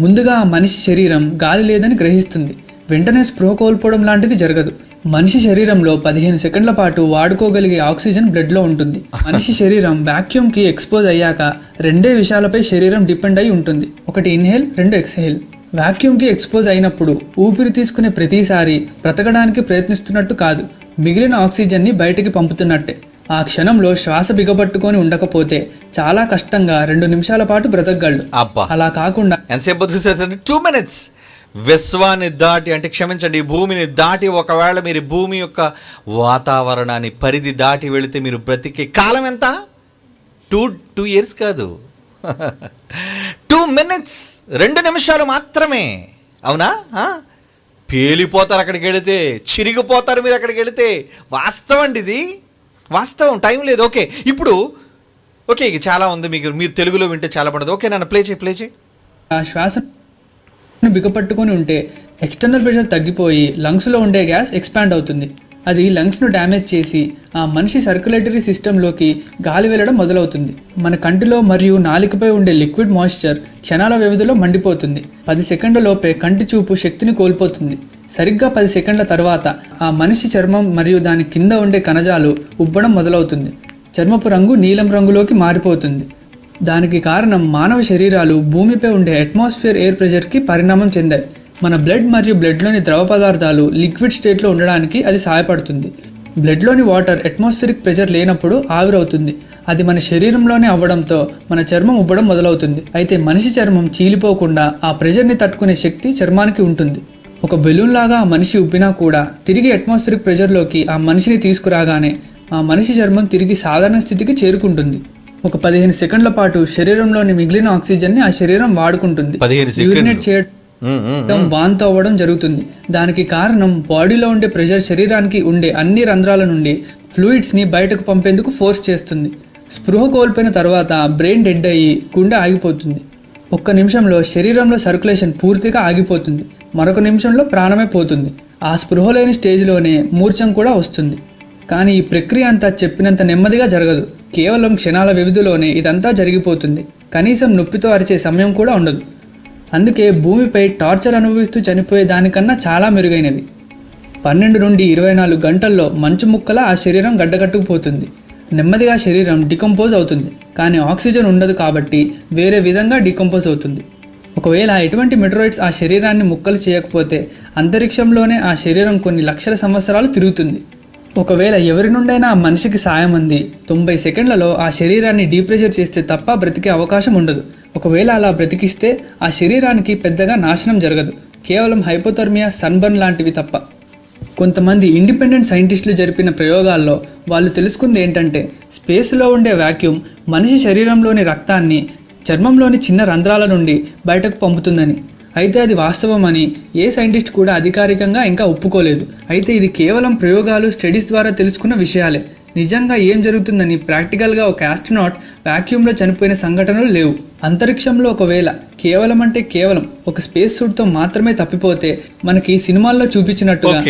ముందుగా ఆ మనిషి శరీరం గాలి లేదని గ్రహిస్తుంది. వెంటనే స్పృహ కోల్పోవడం లాంటిది జరగదు. మనిషి శరీరంలో 15 సెకండ్ల పాటు వాడుకోగలిగే ఆక్సిజన్ బ్లడ్లో ఉంటుంది. మనిషి శరీరం వాక్యూమ్కి ఎక్స్పోజ్ అయ్యాక రెండే విషయాలపై శరీరం డిపెండ్ అయి ఉంటుంది. ఒకటి ఇన్హేల్, రెండు ఎక్స్హేల్. వాక్యూమ్కి ఎక్స్పోజ్ అయినప్పుడు ఊపిరి తీసుకునే ప్రతిసారి బ్రతకడానికి ప్రయత్నిస్తున్నట్టు కాదు, మిగిలిన ఆక్సిజన్ని బయటికి పంపుతున్నట్టే. ఆ క్షణంలో శ్వాస బిగపట్టుకొని ఉండకపోతే చాలా కష్టంగా 2 నిమిషాల పాటు బ్రతకగలడు. అలా కాకుండా ఎంతసేపు బతుకుతుంది? 2 minutes. విశ్వాన్ని దాటి, అంటే క్షమించండి, భూమిని దాటి ఒకవేళ మీరు భూమి యొక్క వాతావరణాన్ని పరిధి దాటి వెళితే మీరు బ్రతికే కాలం ఎంత? 2 years కాదు, 2 minutes, 2 నిమిషాలు మాత్రమే. అవునా? పేలిపోతారు అక్కడికి వెళితే, చిరిగిపోతారు మీరు అక్కడికి వెళితే. వాస్తవం అండి, ఇది వాస్తవం, టైం లేదు. ఓకే, ఇప్పుడు ఓకే, ఇక చాలా ఉంది, మీరు తెలుగులో వింటే చాలా పడదు. ఓకే, నన్ను ప్లే చేయి. ఆ శ్వాస బిగపట్టుకొని ఉంటే ఎక్స్టర్నల్ ప్రెషర్ తగ్గిపోయి లంగ్స్లో ఉండే గ్యాస్ ఎక్స్పాండ్ అవుతుంది. అది లంగ్స్ను డ్యామేజ్ చేసి ఆ మనిషి సర్క్యులేటరీ సిస్టంలోకి గాలి వెళ్ళడం మొదలవుతుంది. మన కంటిలో మరియు నాలికపై ఉండే లిక్విడ్ మాయిశ్చర్ క్షణాల వ్యవధిలో మండిపోతుంది. 10 సెకండ్ల లోపే కంటి చూపు శక్తిని కోల్పోతుంది. సరిగ్గా 10 సెకండ్ల తర్వాత ఆ మనిషి చర్మం మరియు దాని కింద ఉండే కణజాలు ఉబ్బడం మొదలవుతుంది. చర్మపు రంగు నీలం రంగులోకి మారిపోతుంది. దానికి కారణం మానవ శరీరాలు భూమిపై ఉండే అట్మాస్ఫియర్ ఎయిర్ ప్రెషర్కి పరిణామం చెందాయి. మన బ్లడ్ మరియు బ్లడ్లోని ద్రవ పదార్థాలు లిక్విడ్ స్టేట్లో ఉండడానికి అది సహాయపడుతుంది. బ్లడ్లోని వాటర్ అట్మాస్ఫిరిక్ ప్రెషర్ లేనప్పుడు ఆవిరవుతుంది. అది మన శరీరంలోనే అవ్వడంతో మన చర్మం ఉబ్బడం మొదలవుతుంది. అయితే మనిషి చర్మం చీలిపోకుండా ఆ ప్రెషర్ని తట్టుకునే శక్తి చర్మానికి ఉంటుంది. ఒక బెలూన్ లాగా ఆ మనిషి ఉబ్బినా కూడా తిరిగి అట్మాస్ఫిరిక్ ప్రెషర్లోకి ఆ మనిషిని తీసుకురాగానే ఆ మనిషి చర్మం తిరిగి సాధారణ స్థితికి చేరుకుంటుంది. ఒక 15 సెకండ్ల పాటు శరీరంలోని మిగిలిన ఆక్సిజన్ని ఆ శరీరం వాడుకుంటుంది. యూరినేట్ చేయడం, వాంతి అవ్వడం జరుగుతుంది. దానికి కారణం బాడీలో ఉండే ప్రెషర్ శరీరానికి ఉండే అన్ని రంధ్రాల నుండి ఫ్లూయిడ్స్ని బయటకు పంపేందుకు ఫోర్స్ చేస్తుంది. స్పృహ కోల్పోయిన తర్వాత బ్రెయిన్ డెడ్ అయ్యి గుండె ఆగిపోతుంది. 1 నిమిషంలో శరీరంలో సర్క్యులేషన్ పూర్తిగా ఆగిపోతుంది. మరొక నిమిషంలో ప్రాణమే పోతుంది. ఆ స్పృహ లేని స్టేజ్లోనే మూర్ఛం కూడా వస్తుంది. కానీ ఈ ప్రక్రియ అంతా చెప్పినంత నెమ్మదిగా జరగదు. కేవలం క్షణాల వ్యవధిలోనే ఇదంతా జరిగిపోతుంది. కనీసం నొప్పితో అరిచే సమయం కూడా ఉండదు. అందుకే భూమిపై టార్చర్ అనుభవిస్తూ చనిపోయే దానికన్నా చాలా మెరుగైనది. 12 నుండి 24 గంటల్లో మంచు ముక్కలా ఆ శరీరం గడ్డకట్టుకుపోతుంది. నెమ్మదిగా శరీరం డికంపోజ్ అవుతుంది. కానీ ఆక్సిజన్ ఉండదు కాబట్టి వేరే విధంగా డికంపోజ్ అవుతుంది. ఒకవేళ ఎటువంటి మెటరాయిడ్స్ ఆ శరీరాన్ని ముక్కలు చేయకపోతే అంతరిక్షంలోనే ఆ శరీరం కొన్ని లక్షల సంవత్సరాలు తిరుగుతుంది. ఒకవేళ ఎవరి నుండైనా ఆ మనిషికి సాయం అంది 90 సెకండ్లలో ఆ శరీరాన్ని డీప్రెషర్ చేస్తే తప్ప బ్రతికే అవకాశం ఉండదు. ఒకవేళ అలా బ్రతికిస్తే ఆ శరీరానికి పెద్దగా నాశనం జరగదు, కేవలం హైపోథర్మియా, సన్బర్న్ లాంటివి తప్ప. కొంతమంది ఇండిపెండెంట్ సైంటిస్టులు జరిపిన ప్రయోగాల్లో వాళ్ళు తెలుసుకుంది ఏంటంటే, స్పేస్లో ఉండే వాక్యూమ్ మనిషి శరీరంలోని రక్తాన్ని చర్మంలోని చిన్న రంధ్రాల నుండి బయటకు పంపుతుందని. అయితే అది వాస్తవమని ఏ సైంటిస్ట్ కూడా అధికారికంగా ఇంకా ఒప్పుకోలేదు. అయితే ఇది కేవలం ప్రయోగాలు, స్టడీస్ ద్వారా తెలుసుకున్న విషయాలే. నిజంగా ఏం జరుగుతుందని ప్రాక్టికల్గా ఒక ఆస్ట్రోనాట్ వాక్యూమ్లో చనిపోయిన సంఘటనలు లేవు. అంతరిక్షంలో ఒకవేళ కేవలం ఒక స్పేస్ సూట్తో మాత్రమే తప్పిపోతే మనకి సినిమాల్లో చూపించినట్టుగా.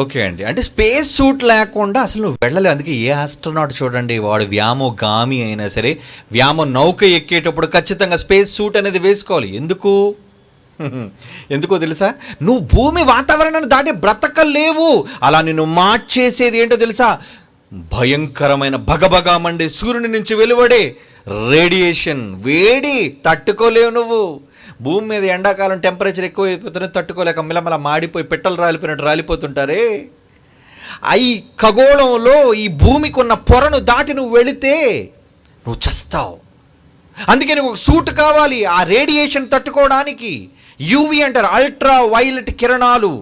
ఓకే అండి, అంటే స్పేస్ సూట్ లేకుండా అసలు నువ్వు వెళ్ళలేవు. అందుకే ఏ ఆస్ట్రోనాట్ చూడండి, వాడు వ్యామోగామి అయినా సరే వ్యామో నౌక ఎక్కేటప్పుడు ఖచ్చితంగా స్పేస్ సూట్ అనేది వేసుకోవాలి. ఎందుకో తెలుసా? నువ్వు భూమి వాతావరణాన్ని దాటి బ్రతకలేవు. అలా నిన్ను మార్చేసేది ఏంటో తెలుసా? భయంకరమైన భగభగా మండే సూర్యుని నుంచి వెలువడే రేడియేషన్, వేడి తట్టుకోలేవు నువ్వు. భూమి మీద ఎండాకాలం టెంపరేచర్ ఎక్కువ అయిపోతున్నా తట్టుకోలేక మిలమల మాడిపోయి పెట్టలు రాలిపోయినట్టు రాలిపోతుంటారే. ఈ ఖగోళంలో ఈ భూమికి ఉన్న పొరను దాటి నువ్వు వెళితే నువ్వు చస్తావు. అందుకే నీకు ఒక సూట్ కావాలి ఆ రేడియేషన్ తట్టుకోవడానికి. యూవి అంటారు, అల్ట్రా వైలెట్ కిరణాలు.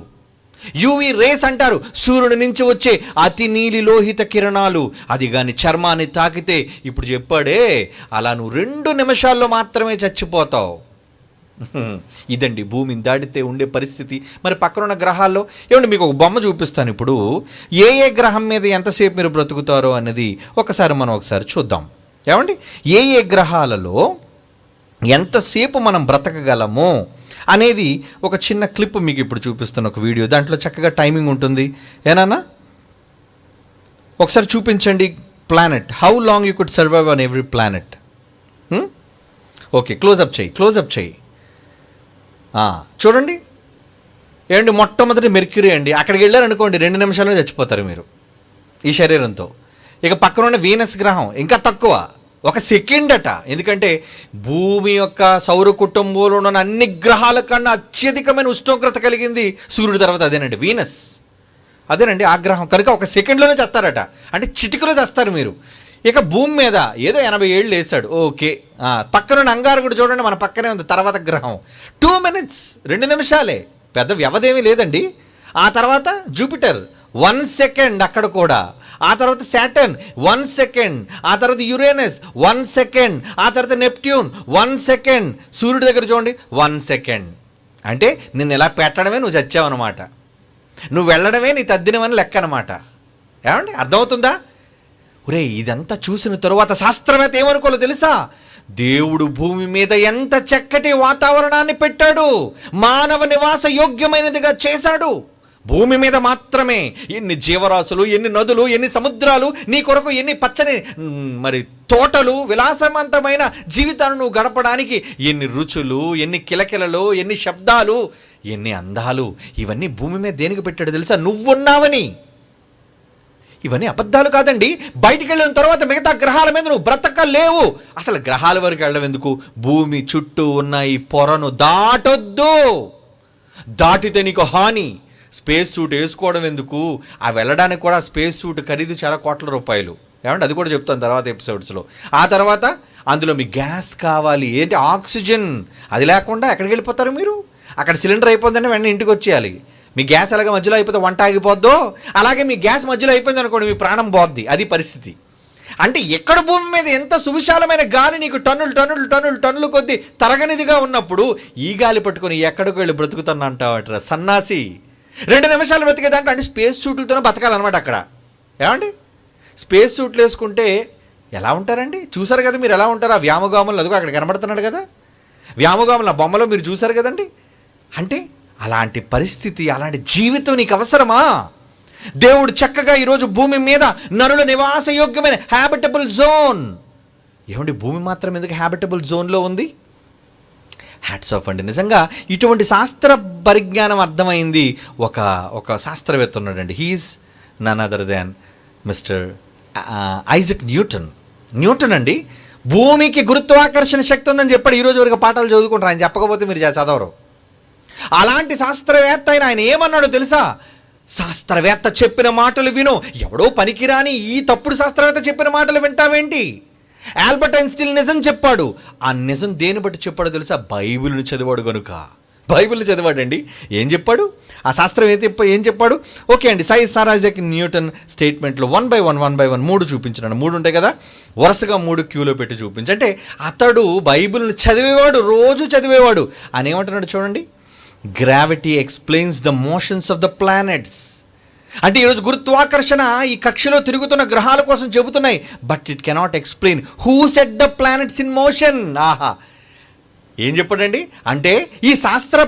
యూవి రేస్ అంటారు, సూర్యుడి నుంచి వచ్చే అతి నీలి లోహిత కిరణాలు. అది కానీ చర్మాన్ని తాకితే ఇప్పుడు చెప్పాడే అలా నువ్వు 2 నిమిషాల్లో మాత్రమే చచ్చిపోతావు. ఇదండి భూమిని దాటితే ఉండే పరిస్థితి. మరి పక్కనున్న గ్రహాల్లో ఏమండి, మీకు ఒక బొమ్మ చూపిస్తాను. ఇప్పుడు ఏ ఏ గ్రహం మీద ఎంతసేపు మీరు బ్రతుకుతారో అనేది ఒకసారి చూద్దాం. ఏమండి, ఏ ఏ గ్రహాలలో ఎంతసేపు మనం బ్రతకగలము అనేది ఒక చిన్న క్లిప్ మీకు ఇప్పుడు చూపిస్తున్న ఒక వీడియో. దాంట్లో చక్కగా టైమింగ్ ఉంటుంది. ఏనా ఒకసారి చూపించండి. Planet, how long you could survive on every planet. Okay, close up చేయి. చూడండి. ఏమండి, మొట్టమొదటి మెర్క్యూరీ అండి. అక్కడికి వెళ్ళారనుకోండి 2 నిమిషాల్లో చచ్చిపోతారు మీరు ఈ శరీరంతో. ఇక పక్కన ఉన్న వీనస్ గ్రహం ఇంకా తక్కువ, 1 సెకండ్ అట. ఎందుకంటే భూమి యొక్క సౌర కుటుంబంలో ఉన్న అన్ని గ్రహాల కన్నా అత్యధికమైన ఉష్ణోగ్రత కలిగింది సూర్యుడి తర్వాత అదేనండి వీనస్. అదేనండి ఆ గ్రహం. కనుక 1 సెకండ్లోనే చేస్తారట, అంటే చిటికలో చేస్తారు మీరు. ఇక భూమి మీద ఏదో 80 ఏళ్ళు వేసాడు, ఓకే. పక్కన అంగారకుడు చూడండి, మన పక్కనే ఉంది తర్వాత గ్రహం. 2 minutes, 2 నిమిషాలే, పెద్ద వ్యవధేమీ లేదండి. ఆ తర్వాత జూపిటర్ 1 సెకండ్ అక్కడ కూడా. ఆ తర్వాత శాటర్న్ 1 సెకండ్. ఆ తర్వాత యురేనస్ 1 సెకండ్. ఆ తర్వాత నెప్ట్యూన్ 1 సెకండ్. సూర్యుడి దగ్గర చూడండి 1 సెకండ్. అంటే నిన్ను ఇలా పెట్టడమే నువ్వు చచ్చావన్నమాట, నువ్వు వెళ్ళడమే నీ తద్దినమని లెక్క అనమాట. ఏమండి, అర్థమవుతుందా? ఒరే, ఇదంతా చూసిన తరువాత శాస్త్రవేత్త ఏమనుకోలో తెలుసా? దేవుడు భూమి మీద ఎంత చక్కటి వాతావరణాన్ని పెట్టాడు, మానవ నివాస యోగ్యమైనదిగా చేశాడు. భూమి మీద మాత్రమే ఎన్ని జీవరాశులు, ఎన్ని నదులు, ఎన్ని సముద్రాలు, నీ కొరకు ఎన్ని పచ్చని మరి తోటలు, విలాసవంతమైన జీవితాన్ని నువ్వు గడపడానికి ఎన్ని రుచులు, ఎన్ని కిలకిలలు, ఎన్ని శబ్దాలు, ఎన్ని అందాలు. ఇవన్నీ భూమి మీద దేనికి పెట్టాడు తెలుసా? నువ్వున్నావని. ఇవన్నీ అబద్ధాలు కాదండి. బయటికి వెళ్ళిన తర్వాత మిగతా గ్రహాల మీద నువ్వు బ్రతకలేవు. అసలు గ్రహాల వరకు వెళ్ళడం ఎందుకు? భూమి చుట్టూ ఉన్న ఈ పొరను దాటొద్దు. దాటితే నీకు హాని. స్పేస్ సూట్ వేసుకోవడం ఎందుకు? ఆ వెళ్ళడానికి కూడా స్పేస్ సూట్ ఖరీదు చాలా కోట్ల రూపాయలు. ఏమంటే అది కూడా చెప్తాను తర్వాత ఎపిసోడ్స్లో. ఆ తర్వాత అందులో మీ గ్యాస్ కావాలి, ఏంటి ఆక్సిజన్. అది లేకుండా ఎక్కడికి వెళ్ళిపోతారు మీరు? అక్కడ సిలిండర్ అయిపోతుందంటే వెంటనే ఇంటికి వచ్చేయాలి. మీ గ్యాస్ అలాగే మధ్యలో అయిపోతే వంట ఆగిపోద్దో, అలాగే మీ గ్యాస్ మధ్యలో అయిపోయింది అనుకోండి మీ ప్రాణం పోద్ది. అది పరిస్థితి. అంటే ఎక్కడ భూమి మీద ఎంత సువిశాలమైన గాలి నీకు టన్నులు కొద్దీ తరగనిదిగా ఉన్నప్పుడు ఈ గాలి పట్టుకొని ఎక్కడికి వెళ్ళి బ్రతుకుతున్నా అంటావట్రా సన్నాసి. 2 నిమిషాలు బ్రతికేదాంట్లో అంటే స్పేస్ సూట్లతోనే బతకాలన్నమాట అక్కడ. ఏమండి, స్పేస్ సూట్లు వేసుకుంటే ఎలా ఉంటారండి? చూసారు కదా మీరు ఎలా ఉంటారు? ఆ వ్యామగాములు అదిగో అక్కడ కనబడుతున్నాడు కదా, వ్యామగాములు ఆ బొమ్మలో మీరు చూసారు కదండి. అంటే అలాంటి పరిస్థితి, అలాంటి జీవితం నీకు అవసరమా? దేవుడు చక్కగా ఈరోజు భూమి మీద నరుల నివాసయోగ్యమైన హ్యాబిటబుల్ జోన్. ఏమండి, భూమి మాత్రం ఎందుకు హ్యాబిటబుల్ జోన్లో ఉంది? హ్యాట్స్ ఆఫ్ అండి. నిజంగా ఇటువంటి శాస్త్ర పరిజ్ఞానం అర్థమైంది ఒక శాస్త్రవేత్త ఉన్నాడండి. He is none other than mister Isaac Newton అండి. భూమికి గురుత్వాకర్షణ శక్తి ఉందని చెప్పాడు. ఈరోజు వరకు పాఠాలు చదువుకుంటారు, ఆయన చెప్పకపోతే మీరు చదవరు. అలాంటి శాస్త్రవేత్త ఆయన ఏమన్నాడో తెలుసా? శాస్త్రవేత్త చెప్పిన మాటలు విను. ఎవడో పనికిరాని ఈ తప్పుడు శాస్త్రవేత్త చెప్పిన మాటలు వింటావేంటి? ఆల్బర్ట్ ఐన్స్టీన్ నిజం చెప్పాడు. ఆ నిజం దేని బట్టి చెప్పాడో తెలుసా? బైబిల్ని చదివాడు కనుక. బైబిల్ని చదివాడండి. ఏం చెప్పాడు ఆ శాస్త్రవేత్త? ఏం చెప్పాడు? ఓకే అండి, సర్ ఐజక్ న్యూటన్ స్టేట్మెంట్లో 1 by 1 3 చూపించినాడు. 3 ఉంటాయి కదా, వరుసగా 3 క్యూలో పెట్టి చూపించి. అంటే అతడు బైబిల్ని చదివేవాడు, రోజు చదివేవాడు. అని ఏమంటున్నాడు చూడండి, gravity explains the motions off the planets. అంటే ఈరోజు గురుత్వాకర్షణ ఈ కక్షలో తిరుగుతున్న గ్రహాల కోసం చెబుతున్నాయి, but it cannot explain who set the planets in motion. ఆహా, ఏం చెప్పాడండి? అంటే ఈ శాస్త్ర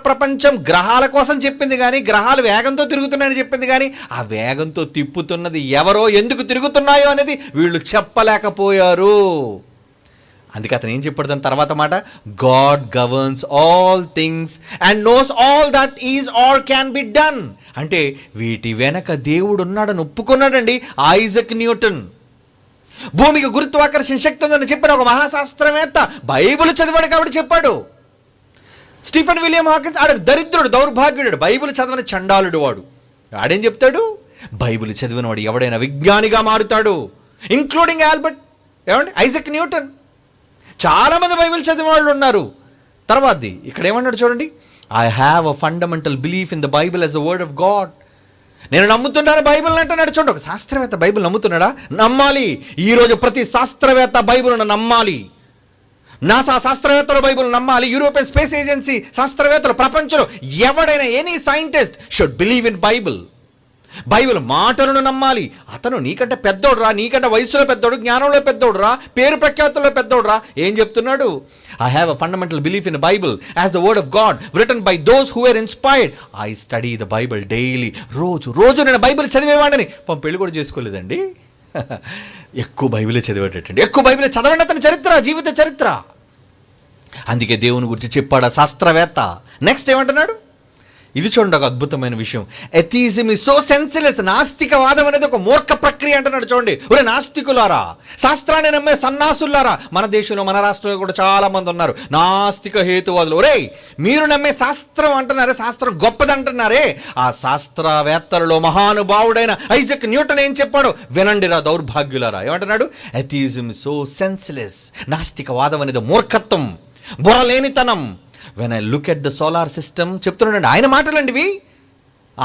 ప్రపంచం గ్రహాల కోసం చెప్పింది కానీ, గ్రహాలు వేగంతో తిరుగుతున్నాయని చెప్పింది కానీ, ఆ వేగంతో తిప్పుతున్నది ఎవరో, ఎందుకు తిరుగుతున్నాయో అనేది వీళ్ళు చెప్పలేకపోయారు. అందుకే అతను ఏం చెప్పాడు దాని తర్వాత మాట? God governs all things and knows all that is or can be done. అంటే వీటి వెనక దేవుడు ఉన్నాడని ఒప్పుకున్నాడండి ఐజక్ న్యూటన్. భూమికి గురుత్వాకర్షణ శక్తి ఉందని చెప్పిన ఒక మహాశాస్త్రవేత్త బైబిల్ చదివాడు కాబట్టి చెప్పాడు. స్టీఫెన్ విలియం హాకిన్స్ ఆడ దరిద్రుడు, దౌర్భాగ్యుడు, బైబిల్ చదవని చండాలుడు వాడు. ఆడేం చెప్తాడు? బైబిల్ చదివిన వాడు ఎవడైనా విజ్ఞానిగా మారుతాడు, ఇంక్లూడింగ్ ఆల్బర్ట్ ఏమండి? Isaac Newton. చాలామంది బైబిల్ చదివిన వాళ్ళు ఉన్నారు. తర్వాతది ఇక్కడ ఏమన్నాడు చూడండి, I have a fundamental belief in the Bible as the word of God. నేను నమ్ముతున్నాను బైబిల్ అంటున్నాడు. చూడండి, ఒక శాస్త్రవేత్త బైబిల్ నమ్ముతున్నాడా? నమ్మాలి. ఈరోజు ప్రతి శాస్త్రవేత్త బైబిల్ను నమ్మాలి. నాసా శాస్త్రవేత్తలు బైబిల్ నమ్మాలి. యూరోపియన్ స్పేస్ ఏజెన్సీ శాస్త్రవేత్తలు, ప్రపంచంలో ఎవడైనా any scientist should believe in Bible. Bible మాటలను నమ్మాలి. అతను నీకంటే పెద్దోడు రా, నీకంటే వయసులో పెద్దోడు, జ్ఞానంలో పెద్దోడు రా, పేరు ప్రఖ్యాతుల్లో పెద్దోడు రా. ఏం చెప్తున్నాడు? I have a fundamental belief in Bible as the word of God written by those who are inspired. I study the Bible daily. రోజు నేను బైబిల్ చదివేవాడిని. పెళ్లి కూడా చేసుకోలేదండి. ఎక్కువ బైబిలే చదివేటండి. ఎక్కువ బైబిలే చదవండి అతని చరిత్ర, జీవిత చరిత్ర. అందుకే దేవుని గురించి చెప్పాడు శాస్త్రవేత్త. నెక్స్ట్ ఏమంటున్నాడు? ఇది చూడండి, ఒక అద్భుతమైన విషయం. Atheism is so senseless. నాస్తికవాదం అనేది ఒక మూర్ఖ ప్రక్రియ అంటున్నాడు. చూడండి, ఒరే నాస్తికులారా, శాస్త్రాన్ని నమ్మే సన్నాసులారా. మన దేశంలో, మన రాష్ట్రంలో కూడా చాలా మంది ఉన్నారు నాస్తిక హేతువాదులు. ఒరే, మీరు నమ్మే శాస్త్రం అంటున్నారే, శాస్త్రం గొప్పదంటున్నారే, ఆ శాస్త్రవేత్తలలో మహానుభావుడైన ఐజక్ న్యూటన్ ఏం చెప్పాడు వినండిరా దౌర్భాగ్యులారా. ఏమంటున్నాడు? Atheism is so senseless. నాస్తికవాదం అనేది మూర్ఖత్వం, బుర్రలేనితనం. When I look at the solar system, చెప్తున్నాడండి ఆయన మాటలండి ఇవి,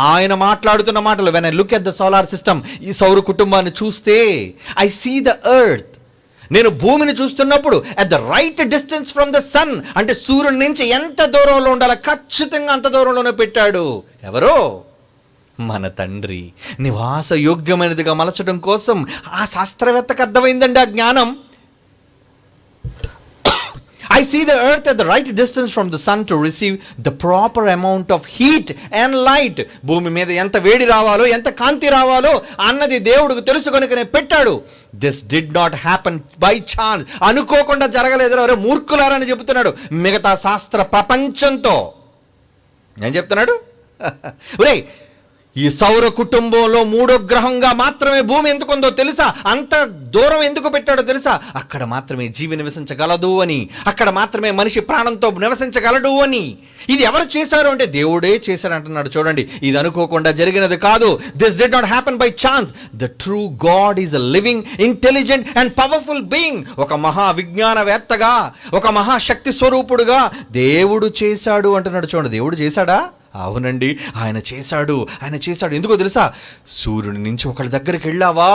ఆయన మాట్లాడుతున్న మాటలు. When I look at the solar system, ఈ సౌర కుటుంబాన్ని చూస్తే, ఐ సీ ద ఎర్త్, నేను భూమిని చూస్తున్నప్పుడు at the right distance from the sun, అంటే సూర్యుడి నుంచి ఎంత దూరంలో ఉండాలో ఖచ్చితంగా అంత దూరంలోనే పెట్టాడు. ఎవరో? మన తండ్రి. నివాస యోగ్యమైనదిగా మలచడం కోసం ఆ శాస్త్రవేత్తకు అర్థమైందండి ఆ జ్ఞానం. I see the earth at the right distance from the sun to receive the proper amount of heat and light. భూమి మీద ఎంత వేడి రావాలో, ఎంత కాంతి రావాలో అన్నది దేవుడికి తెలుసు కనుకనే పెట్టాడు. This did not happen by chance. అనుకోకుండా జరగలేదు. ఎవరో మూర్ఖులారని చెబుతున్నాడు మిగతా శాస్త్ర ప్రపంచంతో. ఏం చెప్తున్నాడు? ఒరే, ఈ సౌర కుటుంబంలో మూడో గ్రహంగా మాత్రమే భూమి ఎందుకుందో తెలుసా? అంత దూరం ఎందుకు పెట్టాడో తెలుసా? అక్కడ మాత్రమే జీవి నివసించగలదు అని, అక్కడ మాత్రమే మనిషి ప్రాణంతో నివసించగలడు అని. ఇది ఎవరు చేశారు అంటే దేవుడే చేశాడు అంటున్నాడు. చూడండి, ఇది అనుకోకుండా జరిగినది కాదు. This did not happen by chance. The true God is a living, intelligent and powerful being. ఒక మహా విజ్ఞానవేత్తగా, ఒక మహాశక్తి స్వరూపుడుగా దేవుడు చేశాడు అంటున్నాడు. చూడండి, దేవుడు చేశాడా? అవునండి, ఆయన చేశాడు. ఆయన చేశాడు. ఎందుకో తెలుసా? సూర్యుడి నుంచి ఒకళ్ళ దగ్గరికి వెళ్ళావా,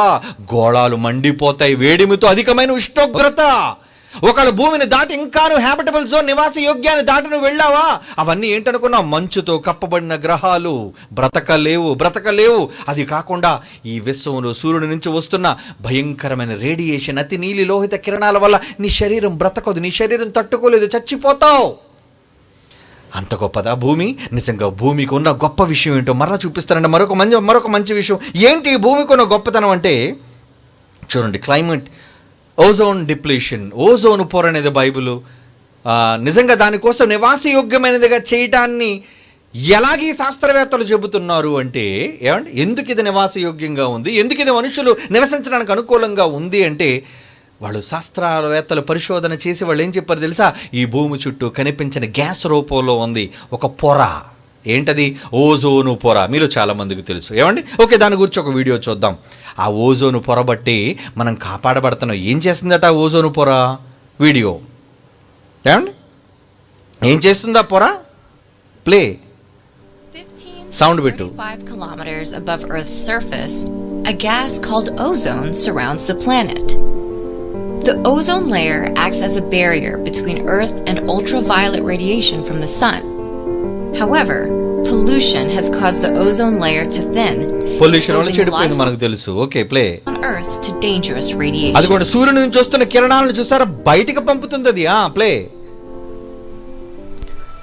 గోళాలు మండిపోతాయి, వేడిమితో అధికమైన ఉష్ణోగ్రత. ఒకళ్ళ భూమిని దాటి ఇంకాను హ్యాబిటబుల్ జోన్, నివాస యోగ్యాన్ని దాటి నువ్వు వెళ్ళావా, అవన్నీ ఏంటనుకున్నావు? మంచుతో కప్పబడిన గ్రహాలు. బ్రతకలేవు. అది కాకుండా ఈ విశ్వంలో సూర్యుడి నుంచి వస్తున్న భయంకరమైన రేడియేషన్, అతి నీలి లోహిత కిరణాల వల్ల నీ శరీరం బ్రతకదు, నీ శరీరం తట్టుకోలేదు, చచ్చిపోతావు. అంత గొప్పదా భూమి? నిజంగా భూమికి ఉన్న గొప్ప విషయం ఏంటో మరలా చూపిస్తానండి. మరొక మంచి విషయం ఏంటి ఈ భూమికి ఉన్న గొప్పతనం అంటే, చూడండి, క్లైమేట్, ఓజోన్ డిప్లీషన్, ఓజోన్ పొర అనేది బైబిల్ నిజంగా దానికోసం నివాసయోగ్యమైనదిగా చేయటాన్ని ఎలాగీ శాస్త్రవేత్తలు చెబుతున్నారు అంటే, ఏమంటే ఎందుకు ఇది నివాసయోగ్యంగా ఉంది, ఎందుకు ఇది మనుషులు నివసించడానికి అనుకూలంగా ఉంది అంటే, వాళ్ళు శాస్త్రవేత్తలు పరిశోధన చేసి వాళ్ళు ఏం చెప్పారు తెలుసా? ఈ భూమి చుట్టూ కనిపించిన గ్యాస్ రూపంలో ఉంది ఒక పొర. ఏంటది? ఓజోను పొర. మీలో చాలామందికి తెలుసు. ఏమండి? ఓకే, దాని గురించి ఒక వీడియో చూద్దాం. ఆ ఓజోను పొర బట్టి మనం కాపాడబడుతున్నాం. ఏం చేస్తుందట ఆ ఓజోను పొర? వీడియో. ఏమండి ఏం చేస్తుంది ఆ పొర? ప్లే సౌండ్ పెట్టు. 35 kilometers above Earth's surface, a gas called ozone surrounds the planet. The ozone layer acts as a barrier between Earth and ultraviolet radiation from the sun. However, pollution has caused the ozone layer to thin, exposing life మనకు తెలుసు. Okay, play. on Earth to dangerous radiation. అది కూడా సూర్యుడి నుంచి వస్తున్న కిరణాలను చూసారా బయటికి పంపుతుంది అది. Play.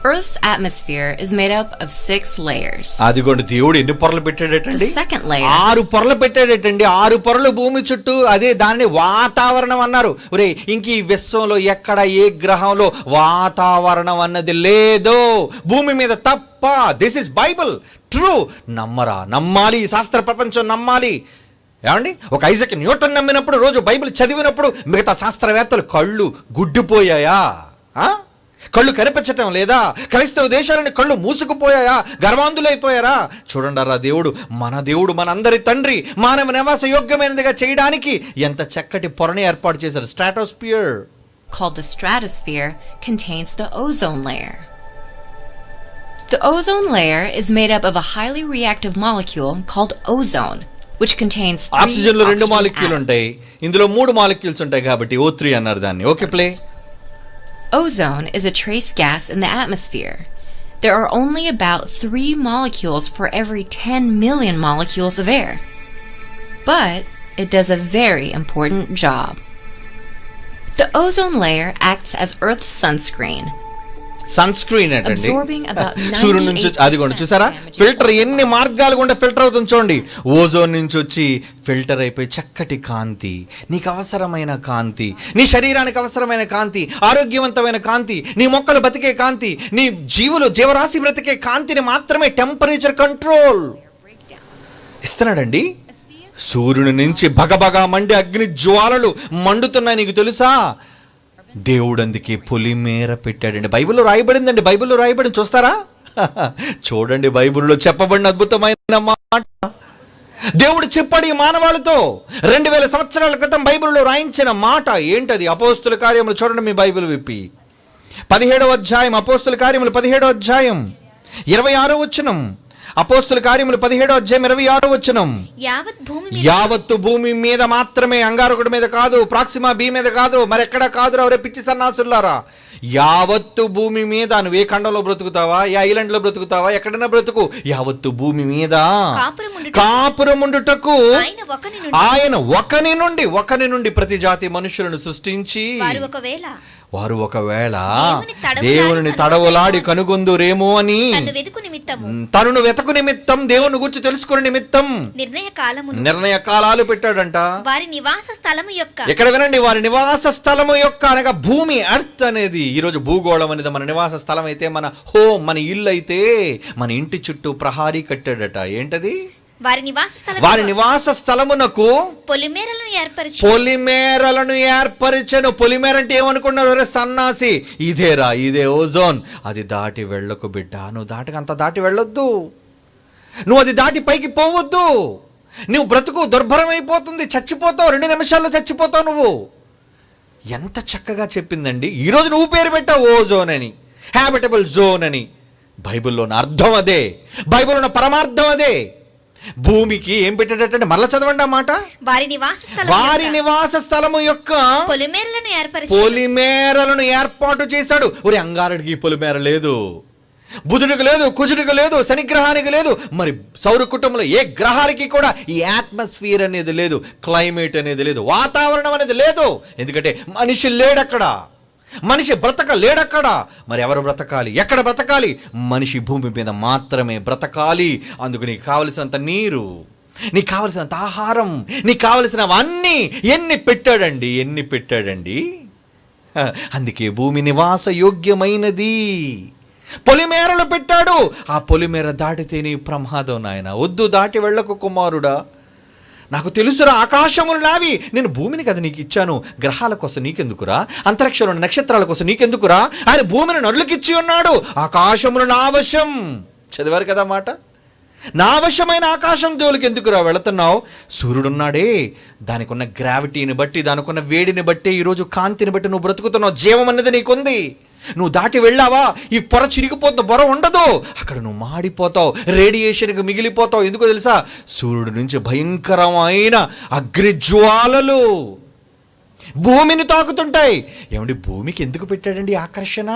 Earth's atmosphere is made up of 6 layers. అదిగోండి, దేవుడు ఎన్ని పొరలు పెట్టాడటండి? The second layer. 6 పొరలు పెట్టాడటండి. 6 పొరలు భూమి చుట్టూ. అదే దాన్ని వాతావరణం అన్నారు. ఒరే, ఇంక ఈ విశ్వంలో ఎక్కడ ఏ గ్రహంలో వాతావరణం అన్నది లేదు, భూమి మీద తప్ప. This is Bible, true. నమ్మాలి, శాస్త్ర ప్రపంచం నమ్మాలి. ఏమండి? ఒక ఐజక్ న్యూటన్ నమ్మినప్పుడు, రోజు బైబిల్ చదివినప్పుడు మిగతా శాస్త్రవేత్తలు కళ్ళు గుడ్డిపోయాయా? కళ్ళు కనిపించటం లేదా? క్రైస్తవ దేశాలని కళ్ళు మూసుకుపోయాయా? గర్వాంధులైపోయారా? చూడండి దేవుడు మనందరి తండ్రి మానవ నివాస యోగ్యమైనదిగా చేయడానికి ఎంత చక్కటి పొరని ఏర్పాటు చేశారు. Stratosphere, called the stratosphere, contains the ozone layer. The ozone layer is made up of a highly reactive molecule called ozone, which contains 3 oxygen లో 2 oxygen మాలిక్యూల్ atoms. ఉంటాయి, ఇందులో 3 మాలిక్యూల్స్ ఉంటాయి కాబట్టి O3 అన్నారు దాన్ని. Okay, play. Ozone is a trace gas in the atmosphere. There are only about 3 molecules for every 10 million molecules of air. But it does a very important job. The ozone layer acts as Earth's sunscreen, sunscreen ఏంటండి? absorbing about సూర్యుడి నుంచి 98% అదిగోండి చూసారా, damaging ఫిల్టర్ ultraviolet ఎన్ని మార్గాలు గుండా ఫిల్టర్ అవుతుంది చూడండి. ఓజోన్ నుంచి వచ్చి ఫిల్టర్ అయిపోయి చక్కటి కాంతి, నీకు అవసరమైన కాంతి, నీ శరీరానికి అవసరమైన కాంతి, ఆరోగ్యవంతమైన కాంతి, నీ మొక్కలు బతికే కాంతి, నీ జీవరాశి బ్రతికే కాంతిని మాత్రమే టెంపరేచర్ కంట్రోల్ breakdown. ఇస్తున్నాడండి. సూర్యుని నుంచి భగభగా మండే అగ్ని జ్వాలలు మండుతున్నాయి, నీకు తెలుసా? దేవుడు అందుకే పొలిమేర పెట్టాడండి. బైబిల్లో రాయబడిందండి, బైబిల్లో రాయబడింది, చూస్తారా? చూడండి, బైబిల్లో చెప్పబడిన అద్భుతమైన మాట దేవుడు చెప్పాడు ఈ మానవాళితో 2000 సంవత్సరాల క్రితం బైబిల్లో రాయించిన మాట ఏంటది? అపోస్తుల కార్యములు చూడండి, మీ బైబిల్ విప్పి 17వ అధ్యాయం, అపోస్తుల కార్యములు 17వ అధ్యాయం 26వ వచనం. అపోస్తుల కార్యములు 17వ అధ్యాయం 26వ వచనం. యావత్తు భూమి మీద మాత్రమే, అంగారకుడి మీద కాదు, ప్రాక్సిమా బి మీద కాదు, మరెక్కడా కాదు, ఎవరే పిచ్చి సన్నాసులారా. యావత్తు భూమి మీద, నువ్వు ఏ ఖండంలో బ్రతుకుతావా, ఏ ఐలాండ్ లో బ్రతుకుతావా, ఎక్కడైనా బ్రతుకు, యావత్తు భూమి మీద కాపురముండుటకు ఆయన ఒకని నుండి ప్రతి జాతి మనుషులను సృష్టించి వారు ఒకవేళ దేవుని తడవలాడి కనుగొందురేమో అని తనను వెతకు నిమిత్తం, దేవుని గురించి తెలుసుకునే నిమిత్తం నిర్ణయ కాలాలు పెట్టాడంట. ఇక్కడ వినండి, వారి నివాస స్థలము యొక్క అనగా భూమి, ఎర్త్ అనేది, ఈరోజు భూగోళం అనేది మన నివాస స్థలం అయితే, మన హోమ్, మన ఇల్లు అయితే, మన ఇంటి చుట్టూ ప్రహారీ కట్టాడట. ఏంటది? వారి నివాస స్థలమునకు పొలిమేరలను ఏర్పరిచెను. పొలిమేర అంటే ఏమనుకున్నారు? సన్నాసి, ఇదే ఓజోన్. అది దాటి వెళ్ళకు బిడ్డ, నువ్వు అంత దాటి వెళ్ళొద్దు, నువ్వు అది దాటి పైకి పోవద్దు. నువ్వు బ్రతుకు దుర్భరం అయిపోతుంది, చచ్చిపోతావు, 2 నిమిషాల్లో చచ్చిపోతావు నువ్వు. ఎంత చక్కగా చెప్పిందండి. ఈరోజు నువ్వు పేరు పెట్టావు ఓజోన్ అని, హ్యాబిటబుల్ జోన్ అని. బైబిల్లోని అర్థం అదే, బైబిల్లో పరమార్థం అదే. భూమికి ఏం పెట్టేటంటే, మరలా చదవండి ఆ మాట. వారి నివాస స్థలము యొక్క పొలిమేరలను ఏర్పాటు చేశాడు. ఒరే, అంగారుడికి పొలిమేర లేదు, బుధుడికి లేదు, కుజుడికి లేదు, శనిగ్రహానికి లేదు, మరి సౌర కుటుంబంలో ఏ గ్రహాలకి కూడా ఈ అట్మాస్ఫియర్ అనేది లేదు, క్లైమేట్ అనేది లేదు, వాతావరణం అనేది లేదు. ఎందుకంటే మనిషి లేడక్కడ, మనిషి బ్రతకలేడక్కడ. మరి ఎవరు బ్రతకాలి? ఎక్కడ బ్రతకాలి? మనిషి భూమి మీద మాత్రమే బ్రతకాలి. అందుకు నీకు కావలసినంత నీరు, నీకు కావలసినంత ఆహారం, నీకు కావలసినవన్నీ ఎన్ని పెట్టాడండి. అందుకే భూమి నివాస యోగ్యమైనది. పొలిమేరలు పెట్టాడు. ఆ పొలిమేర దాటితే నీ ప్రమాదం నాయన. వద్దు, దాటి వెళ్ళకు కుమారుడా. నాకు తెలుసురా, ఆకాశములు నావి, నేను భూమిని కదా నీకు ఇచ్చాను. గ్రహాల కోసం నీకెందుకురా, అంతరిక్షంలో నక్షత్రాల కోసం నీకెందుకురా? ఆయన భూమిని నరులకిచ్చి ఉన్నాడు. ఆకాశములు నా వశం. చదివారు కదా మాట. నా వశమైన ఆకాశం జోలికి ఎందుకురా వెళుతున్నావు? సూర్యుడున్నాడే, దానికి ఉన్న గ్రావిటీని బట్టి, దానికి ఉన్న వేడిని బట్టి, ఈరోజు కాంతిని బట్టి నువ్వు బ్రతుకుతున్నావు. జీవం అనేది నీకుంది. నువ్వు దాటి వెళ్ళావా, ఈ పొర చిరిగిపోతుంది, పొర ఉండదు, అక్కడ నువ్వు మాడిపోతావు, రేడియేషన్కి మిగిలిపోతావు. ఎందుకో తెలుసా? సూర్యుడి నుంచి భయంకరమైన అగ్నిజ్వాలలు భూమిని తాకుతుంటాయి. ఏమండి, భూమికి ఎందుకు పెట్టాడండి ఆకర్షణ?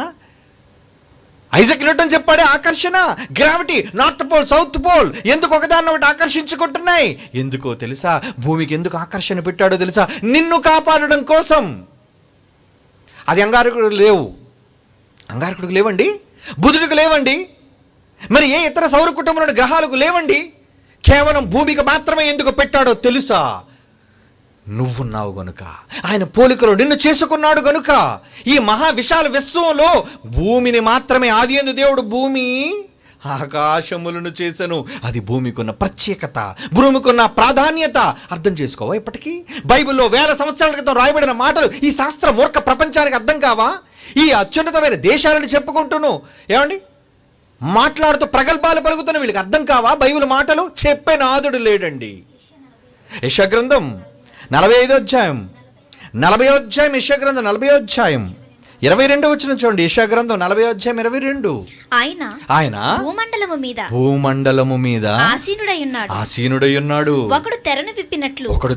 ఐజక్ న్యూటన్ చెప్పాడే ఆకర్షణ, gravity, north pole, south pole ఎందుకు ఒకదాన్ని ఒకటి ఆకర్షించుకుంటున్నాయి? ఎందుకో తెలుసా? భూమికి ఎందుకు ఆకర్షణ పెట్టాడో తెలుసా? నిన్ను కాపాడడం కోసం. అది అంగారకుడికి లేవండి, బుధుడికి లేవండి, మరి ఏ ఇతర సౌర కుటుంబంలోని గ్రహాలకు లేవండి. కేవలం భూమికి మాత్రమే ఎందుకు పెట్టాడో తెలుసా? నువ్వున్నావు గనుక, ఆయన పోలికలో నిన్ను చేసుకున్నాడు గనుక. ఈ మహా విశాల విశ్వంలో భూమిని మాత్రమే, ఆదియందు దేవుడు భూమి ఆకాశములను చేశాను. అది భూమికున్న ప్రత్యేకత, భూమికున్న ప్రాధాన్యత అర్థం చేసుకోవా? ఇప్పటికీ బైబిల్లో వేల సంవత్సరాల క్రితం రాయబడిన మాటలు ఈ శాస్త్ర మూర్ఖ ప్రపంచానికి అర్థం కావా? ఈ అత్యున్నతమైన దేశాలను చెప్పుకుంటూను ఏమండి మాట్లాడుతూ ప్రగల్భాలు పలుకుతున్న వీళ్ళకి అర్థం కావా బైబిల్ మాటలు? చెప్పే నాదుడు లేడండి. యెషయా గ్రంథం 45వ అధ్యాయం, 40వ అధ్యాయం, యెషయా గ్రంథం 40వ అధ్యాయం 22వ వచనం చూడండి. యెషయా గ్రంథం 40వ అధ్యాయం 22. ఆయన భూమండలము మీద ఆసీనుడై ఉన్నాడు. ఒకడు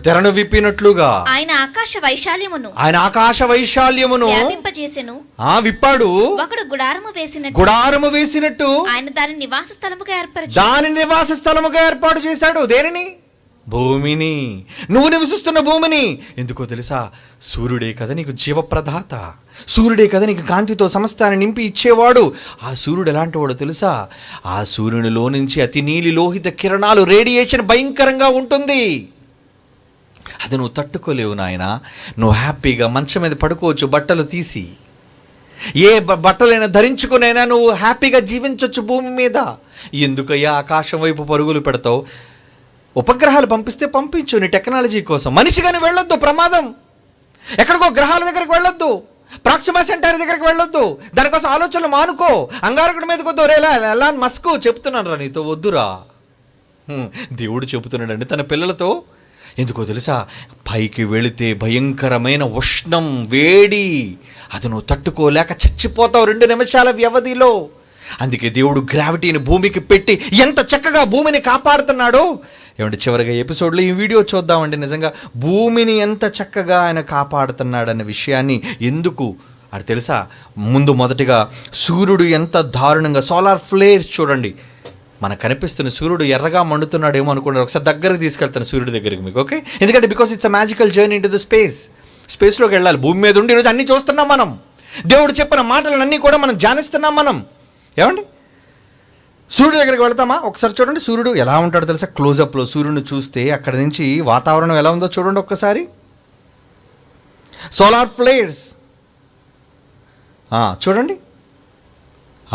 తెరను విప్పినట్లుగా ఆయన ఆకాశ వైశాల్యమును విప్పాడు. ఒకడు గుడారము వేసినట్టు ఆయన దాని నివాస స్థలముగా ఏర్పాటు చేశాడు. దేనిని? భూమిని. నువ్వు నివసిస్తున్న భూమిని. ఎందుకో తెలుసా? సూర్యుడే కదా నీకు జీవప్రదాత, సూర్యుడే కదా నీకు కాంతితో సమస్తాన్ని నింపి ఇచ్చేవాడు. ఆ సూర్యుడు ఎలాంటి వాడో తెలుసా? ఆ సూర్యునిలో నుంచి అతి నీలి లోహిత కిరణాలు, రేడియేషన్ భయంకరంగా ఉంటుంది. అది నువ్వు తట్టుకోలేవు నాయన. నువ్వు హ్యాపీగా మంచం మీద పడుకోవచ్చు బట్టలు తీసి, ఏ బట్టలైనా ధరించుకునైనా నువ్వు హ్యాపీగా జీవించవచ్చు భూమి మీద. ఎందుకయ్యా ఆకాశం వైపు పరుగులు పెడతావు? ఉపగ్రహాలు పంపిస్తే పంపించు నీ టెక్నాలజీ కోసం. మనిషిగాని వెళ్ళొద్దు, ప్రమాదం. ఎక్కడికో గ్రహాల దగ్గరికి వెళ్ళొద్దు, ప్రాక్సిమా సెంటర్ దగ్గరికి వెళ్ళొద్దు. దానికోసం ఆలోచనలు మానుకో. అంగారకుడి మీదకి వద్దు. ఎలాన్ మస్క్ చెప్తున్నాను రా, నీతో వద్దురా. దేవుడు చెబుతున్నాడండి తన పిల్లలతో. ఎందుకో తెలుసా? పైకి వెళితే భయంకరమైన ఉష్ణం, వేడి, అది నువ్వు తట్టుకోలేక చచ్చిపోతావు 2 నిమిషాల వ్యవధిలో. అందుకే దేవుడు గ్రావిటీని భూమికి పెట్టి ఎంత చక్కగా భూమిని కాపాడుతున్నాడో. ఏమంటే చివరిగా ఎపిసోడ్లో ఈ వీడియో చూద్దామండి. నిజంగా భూమిని ఎంత చక్కగా ఆయన కాపాడుతున్నాడనే విషయాన్ని. ఎందుకు అది తెలుసా? మొదటిగా సూర్యుడు ఎంత దారుణంగా, సోలార్ ఫ్లేర్స్ చూడండి. మనకు కనిపిస్తున్న సూర్యుడు ఎర్రగా మండుతున్నాడేమో అనుకున్నారు. ఒకసారి దగ్గరికి తీసుకెళ్తాను సూర్యుడి దగ్గరికి మీకు, ఓకే? ఎందుకంటే because it's a magical journey into the స్పేస్లోకి వెళ్ళాలి. భూమి మీద ఉండి ఈరోజు అన్నీ చూస్తున్నాం మనం. దేవుడు చెప్పిన మాటలన్నీ కూడా మనం ధ్యానిస్తున్నాం మనం. ఏమండి సూర్యుడి దగ్గరికి వెళ్తామా? ఒకసారి చూడండి సూర్యుడు ఎలా ఉంటాడో తెలుసా? క్లోజప్లో సూర్యుడిని చూస్తే అక్కడ నుంచి వాతావరణం ఎలా ఉందో చూడండి ఒక్కసారి. సోలార్ ఫ్లేర్స్ చూడండి,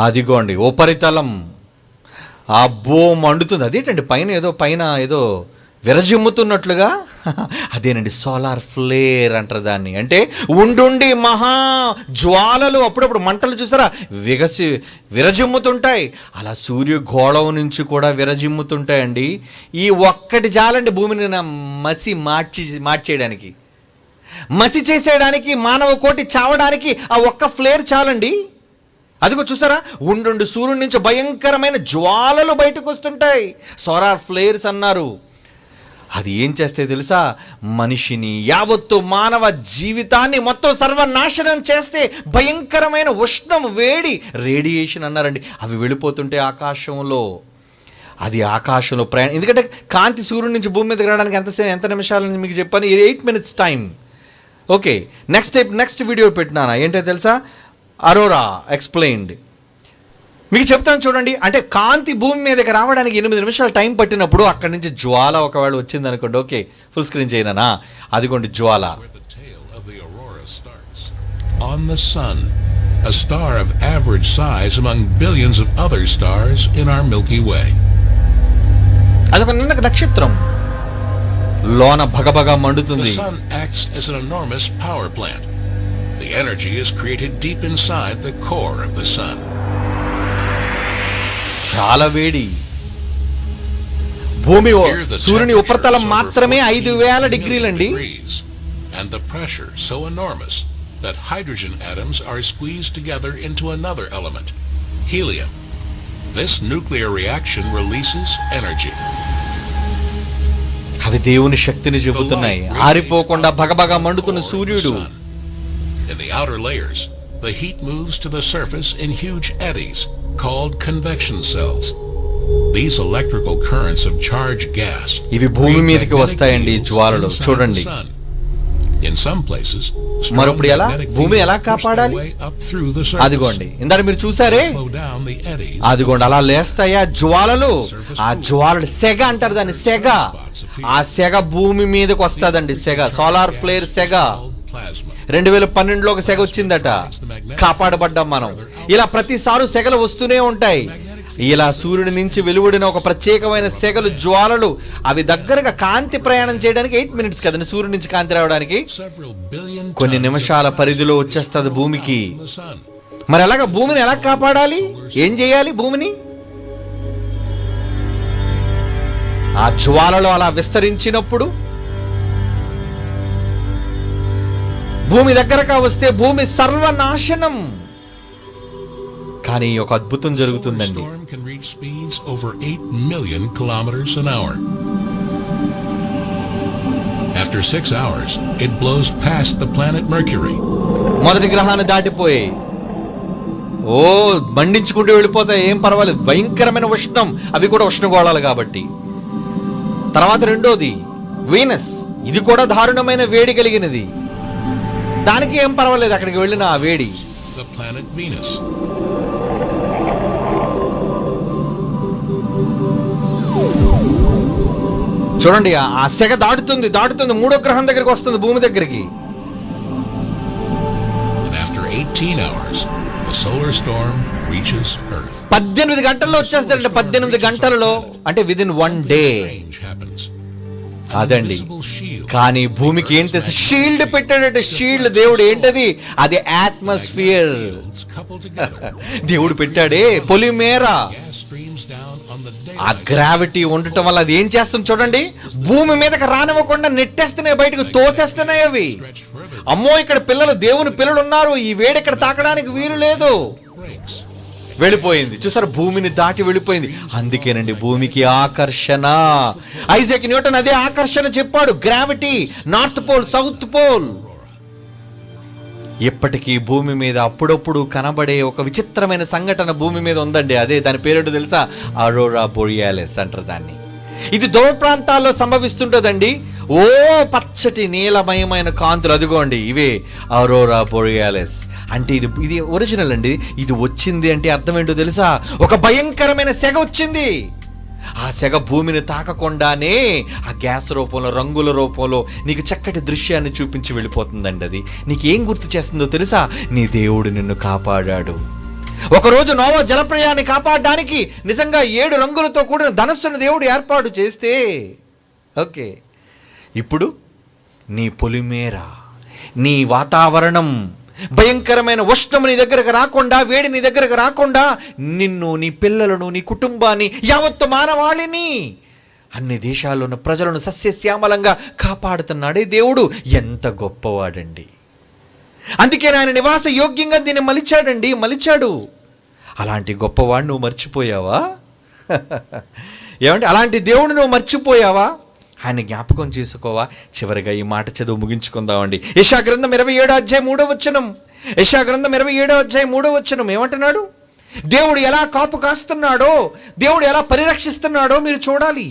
అదిగోండి ఉపరితలం. అబ్బో మండుతుంది. అదేంటండి పైన ఏదో విరజిమ్ముతున్నట్లుగా. అదేనండి సోలార్ ఫ్లేర్ అంటారు దాన్ని. అంటే ఉండుండి మహా జ్వాలలు, అప్పుడప్పుడు మంటలు చూసారా విరజిమ్ముతుంటాయి. అలా సూర్యగోళం నుంచి కూడా విరజిమ్ముతుంటాయండి. ఈ ఒక్కటి చాలండి భూమిని మార్చేయడానికి, మసి చేసేయడానికి, మానవ కోటి చావడానికి ఆ ఒక్క ఫ్లేర్ చాలండి. అదిగో చూసారా, ఉండుండి సూర్యుడి నుంచి భయంకరమైన జ్వాలలు బయటకు వస్తుంటాయి. సోలార్ ఫ్లేర్స్ అన్నారు. అది ఏం చేస్తే తెలుసా? మనిషిని, యావత్తు మానవ జీవితాన్ని మొత్తం సర్వనాశనం చేస్తే భయంకరమైన ఉష్ణం, వేడి, రేడియేషన్ అన్నారండి. అవి వెళ్ళిపోతుంటే ఆకాశంలో, అది ఆకాశంలో ప్రయాణం. ఎందుకంటే కాంతి సూర్యుడి నుంచి భూమి మీదకి రావడానికి ఎంత నిమిషాలని మీకు చెప్పాను? 8 minutes time. Okay, next video పెట్టినానా ఏంటో తెలుసా? Aurora explained. మీకు చెప్తాను చూడండి. అంటే కాంతి భూమి మీదకి రావడానికి 8 నిమిషాలు టైం పట్టినప్పుడు అక్కడి నుంచి జ్వాల ఒకవేళ వచ్చింది అనుకోండి. ఓకే, ఫుల్ స్క్రీన్ చేయనా? అదిగోండి జ్వాల. On the sun, a star of average size among billions of other stars in our Milky Way. అదొక నక్షత్రం, లోన భగభగ మండుతుంది. The sun acts as an enormous power plant. The energy is created deep inside the core of the sun. చాలా వేడి. భూమి సూర్యుని ఉపరితలం మాత్రమే 5000 డిగ్రీలండి. And the pressure so enormous that hydrogen atoms are squeezed together into another element, helium. This nuclear reaction releases energy. అవి దేవుని శక్తిని చెబుతున్నాయి. ఆరిపోకుండా భగభగ మండుతున్న సూర్యుడు. In the outer layers, the heat moves to the surface in huge eddies called convection cells. These electrical currents of charged gas ఇవి భూమి మీదకి వస్తాయండి జ్వాలలు. చూడండి in some places. మరొప్పుడు ఎలా భూమిని ఎలా కాపాడాలి? అదిగోండి ఇందాక మీరు చూసారే, అదిగోండి అలా లేస్తాయా జ్వాలలు. ఆ జ్వాలలు సెగ అంటారు దాన్ని, సెగ. ఆ సెగ భూమి మీదకి వస్తుందండి, సెగ. సోలార్ ఫ్లేర్ సెగ. 2012లో ఒక సెగ వచ్చిందట, కాపాడబడ్డాం మనం. ఇలా ప్రతిసారి సెగలు వస్తూనే ఉంటాయి. ఇలా సూర్యుడి నుంచి వెలువడిన ఒక ప్రత్యేకమైన సెగలు, జ్వాలలు, అవి దగ్గరగా కాంతి ప్రయాణం చేయడానికి 8 minutes కదండి సూర్యుడి నుంచి కాంతి రావడానికి. several billion కొన్ని tons నిమిషాల of పరిధిలో gas వచ్చేస్తుంది భూమికి. from the sun. మరి అలాగా భూమిని ఎలా కాపాడాలి? ఏం చేయాలి భూమిని? ఆ జ్వాలలు అలా విస్తరించినప్పుడు భూమి దగ్గరగా వస్తే భూమి సర్వనాశనం. కానీ ఒక అద్భుతం The solar జరుగుతుందండి. storm can reach speeds over 8 million kilometers an hour. After 6 hours, it blows past the planet Mercury. మొదటి గ్రహాన్ని దాటిపోయి మండించుకుంటూ వెళ్ళిపోతాయి, ఏం పర్వాలేదు. భయంకరమైన ఉష్ణం, అవి కూడా ఉష్ణగోళాలు కాబట్టి. తర్వాత రెండోది వీనస్, ఇది కూడా దారుణమైన వేడి కలిగినది. దానికి ఏం పర్వాలేదు అక్కడికి వెళ్ళిన ఆ వేడి. The planet Venus. చూడండి, ఆ సెగ దాటుతుంది మూడో గ్రహం దగ్గరికి వస్తుంది, భూమి దగ్గరికి. And after 18 hours, the solar storm reaches Earth. 18 గంటల్లో వచ్చేస్తారంటే 18 గంటలలో, అంటే విదిన్ 1 day. Strange happens. అదండి. Invisible shield. కానీ భూమికి ఏం తెలుసు? షీల్డ్ పెట్టాడంటే, షీల్డ్ దేవుడు. ఏంటది? అది అట్మాస్ఫియర్. Fields coupled together. దేవుడు పెట్టాడే పొలిమేర. Gas streams down on the ఆ daylight. గ్రావిటీ ఉండటం వల్ల అది ఏం చేస్తుంది చూడండి, భూమి మీదకి రానివ్వకుండా నెట్టేస్తున్నాయి, బయటకు తోసేస్తున్నాయి అవి. Stretch further. అమ్మో, ఇక్కడ పిల్లలు, దేవుని పిల్లలు ఉన్నారు, ఈ వేడి ఇక్కడ తాకడానికి వీలు లేదు. Breaks. వెళ్ళిపోయింది. చూసారు, భూమిని దాటి వెళ్ళిపోయింది. అందుకేనండి భూమికి ఆకర్షణ. ఐజాక్ న్యూటన్ అదే ఆకర్షణ చెప్పాడు, gravity, north pole, south pole. ఇప్పటికీ భూమి మీద అప్పుడప్పుడు కనబడే ఒక విచిత్రమైన సంఘటన భూమి మీద ఉందండి. అదే దాని పేరేంటో తెలుసా? అరోరా బోరియాలిస్ అంటారు దాన్ని. ఇది దూర ప్రాంతాల్లో సంభవిస్తుంటుందండి. పచ్చటి నీలమయమైన కాంతులు, అదిగోండి ఇవే అరోరా బోరియాలిస్. అంటే ఇది ఒరిజినల్ అండి. ఇది వచ్చింది అంటే అర్థం ఏంటో తెలుసా? ఒక భయంకరమైన సెగ వచ్చింది. ఆ సెగ భూమిని తాకకుండానే ఆ గ్యాస్ రూపంలో, రంగుల రూపంలో నీకు చక్కటి దృశ్యాన్ని చూపించి వెళ్ళిపోతుందండి. అది నీకేం గుర్తు చేస్తుందో తెలుసా? నీ దేవుడు నిన్ను కాపాడాడు. ఒకరోజు నోవా జలప్రయాన్ని కాపాడడానికి నిజంగా 7 రంగులతో కూడిన ధనస్సును దేవుడు ఏర్పాటు చేస్తే, ఓకే, ఇప్పుడు నీ పొలిమేర, నీ వాతావరణం, భయంకరమైన ఉష్ణము నీ దగ్గరకు రాకుండా, వేడి నీ దగ్గరకు రాకుండా నిన్ను, నీ పిల్లలను, నీ కుటుంబాన్ని, యావత్తు మానవాళిని, అన్ని దేశాల్లో ఉన్న ప్రజలను సస్యశ్యామలంగా కాపాడుతున్నాడే దేవుడు. ఎంత గొప్పవాడండి. అందుకే ఆయన నివాస యోగ్యంగా దీన్ని మలిచాడు. అలాంటి గొప్పవాడు నువ్వు మర్చిపోయావా? ఏమంటే అలాంటి దేవుడు నువ్వు మర్చిపోయావా? ఆయన జ్ఞాపకం చేసుకోవా? చివరిగా ఈ మాట చదువు ముగించుకుందామండి. యెషయా గ్రంథం 27వ అధ్యాయం 3వ వచనం. యెషయా గ్రంథం 27వ అధ్యాయం 3వ వచనం ఏమంటున్నాడు? దేవుడు ఎలా కాపు కాస్తున్నాడో, దేవుడు ఎలా పరిరక్షిస్తున్నాడో మీరు చూడాలి.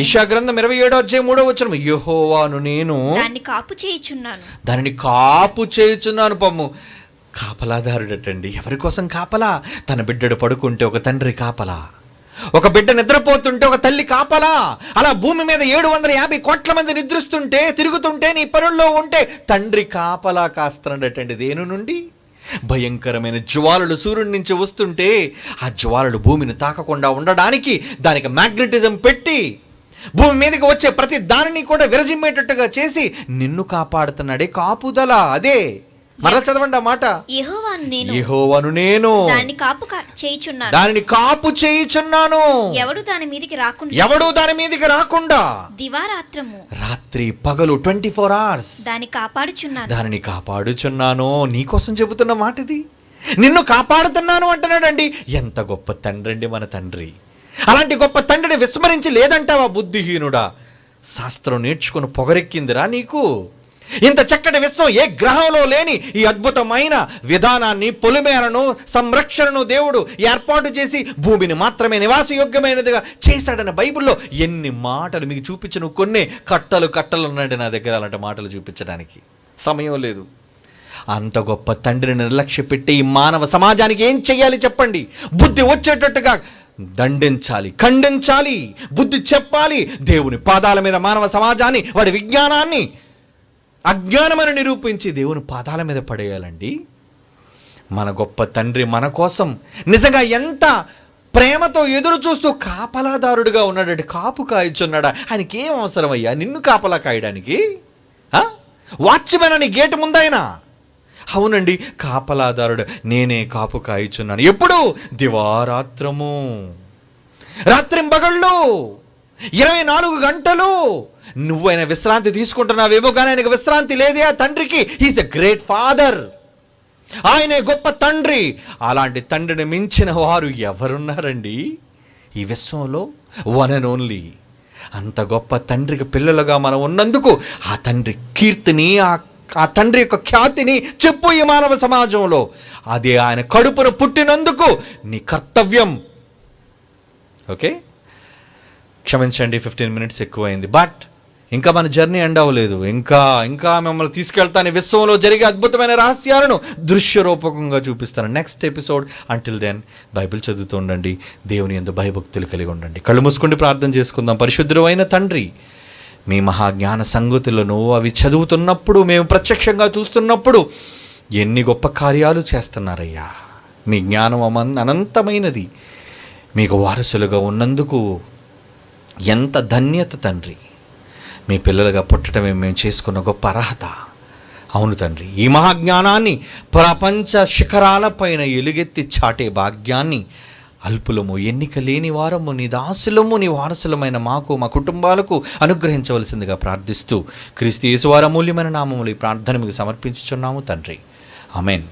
యెషయా గ్రంథం 27వ అధ్యాయం 3వ వచనం. యెహోవాను నేను దాన్ని కాపు చేయుచున్నాను. పమ్ము, కాపలాదారుడటండి. ఎవరి కోసం కాపలా? తన బిడ్డడు పడుకుంటే ఒక తండ్రి కాపలా, ఒక బిడ్డ నిద్రపోతుంటే ఒక తల్లి కాపలా. అలా భూమి మీద 750 కోట్ల మంది నిద్రిస్తుంటే, తిరుగుతుంటే, నీ పనుల్లో ఉంటే తండ్రి కాపలా కాస్తున్నాడటండి. దేని నుండి? భయంకరమైన జ్వాలలు సూర్యుడి నుంచి వస్తుంటే ఆ జ్వాలలు భూమిని తాకకుండా ఉండడానికి దానికి మ్యాగ్నెటిజం పెట్టి భూమి మీదకి వచ్చే ప్రతి దానిని కూడా విరజిమ్మేటట్టుగా చేసి నిన్ను కాపాడుతున్నాడే కాపుదల. అదే మరలా చదవండి ఆ మాట. యెహోవాను నేను దానిని కాపు చేయుచున్నాను. ఎవడు దాని మీదికి రాకుండా దివారాత్రము, రాత్రి పగలు 24 hours దానిని కాపాడుచున్నాను. నీకోసం చెబుతున్న మాట ఇది. నిన్ను కాపాడుతున్నాను అంటున్నాడండి. ఎంత గొప్ప తండ్రి అండి మన తండ్రి. అలాంటి గొప్ప తండ్రిని విస్మరించి లేదంటావా బుద్ధిహీనుడా? శాస్త్రం నేర్చుకుని పొగరెక్కిందిరా నీకు? ఇంత చక్కటి విశ్వం ఏ గ్రహంలో లేని ఈ అద్భుతమైన విధానాన్ని, పొలిమేరను, సంరక్షణను దేవుడు ఏర్పాటు చేసి భూమిని మాత్రమే నివాసయోగ్యమైనదిగా చేశాడన్న బైబిల్లో ఎన్ని మాటలు మీకు చూపించను. కొన్ని కట్టలు ఉన్నాడు నా దగ్గర అలాంటి మాటలు చూపించడానికి సమయం లేదు. అంత గొప్ప తండ్రిని నిర్లక్ష్య పెట్టి ఈ మానవ సమాజానికి ఏం చెయ్యాలి చెప్పండి? బుద్ధి వచ్చేటట్టుగా దండించాలి, ఖండించాలి, బుద్ధి చెప్పాలి. దేవుని పాదాల మీద మానవ సమాజాన్ని, వాడి విజ్ఞానాన్ని అజ్ఞానమని నిరూపించి దేవుని పాదాల మీద పడేయాలండి. మన గొప్ప తండ్రి మన కోసం నిజంగా ఎంత ప్రేమతో ఎదురు చూస్తూ కాపలాదారుడుగా ఉన్నాడు. కాపు కాయచున్నాడా? ఆయనకి ఏం అవసరం అయ్యా నిన్ను కాపలా కాయడానికి? వాచ్మెన్ అని గేటు ముందాయన. అవునండి, కాపలాదారుడు, నేనే కాపు కాయచున్నాను. ఎప్పుడు? దివారాత్రము, రాత్రింబగళ్ళు, 24 గంటలు. నువ్వైనా విశ్రాంతి తీసుకుంటున్నావేమో కానీ ఆయనకు విశ్రాంతి లేదే. ఆ తండ్రికి హీస్ ఎ గ్రేట్ ఫాదర్, ఆయనే గొప్ప తండ్రి. అలాంటి తండ్రిని మించిన వారు ఎవరున్నారండి ఈ విశ్వంలో? One and only. అంత గొప్ప తండ్రికి పిల్లలుగా మనం ఉన్నందుకు ఆ తండ్రి కీర్తిని, ఆ తండ్రి యొక్క ఖ్యాతిని చెప్పు ఈ మానవ సమాజంలో. అదే ఆయన కడుపును పుట్టినందుకు నీ కర్తవ్యం. ఓకే, క్షమించండి, 15 minutes ఎక్కువైంది. బట్ ఇంకా మన జర్నీ ఎండ్ అవ్వలేదు. ఇంకా మిమ్మల్ని తీసుకెళ్తాను విశ్వంలో జరిగే అద్భుతమైన రహస్యాలను దృశ్యరూపకంగా చూపిస్తాను next episode. Until then Bible చదువుతూ ఉండండి, దేవుని యందు భయభక్తులు కలిగి ఉండండి. కళ్ళు మూసుకుండి ప్రార్థన చేసుకుందాం. పరిశుద్ధుడైన తండ్రి, మీ మహాజ్ఞాన సంగతులను అవి చదువుతున్నప్పుడు, మేము ప్రత్యక్షంగా చూస్తున్నప్పుడు ఎన్ని గొప్ప కార్యాలు చేస్తున్నారయ్యా. మీ జ్ఞానం అనంతమైనది. మీకు వారసులుగా ఉన్నందుకు ఎంత ధన్యత తండ్రి. మీ పిల్లలుగా పుట్టడమే మేము చేసుకున్న గొప్ప అర్హత. అవును తండ్రి, ఈ మహాజ్ఞానాన్ని ప్రపంచ శిఖరాలపైన ఎలుగెత్తి చాటే భాగ్యాన్ని అల్పులము, ఎన్నిక లేని వారము, నీ దాసులము, నీ వారసులమైన మాకు, మా కుటుంబాలకు అనుగ్రహించవలసిందిగా ప్రార్థిస్తూ క్రీస్తు యేసు వారి అమూల్యమైన నామములో ఈ ప్రార్థన మీకు సమర్పించుచున్నాము తండ్రి. ఆమేన్.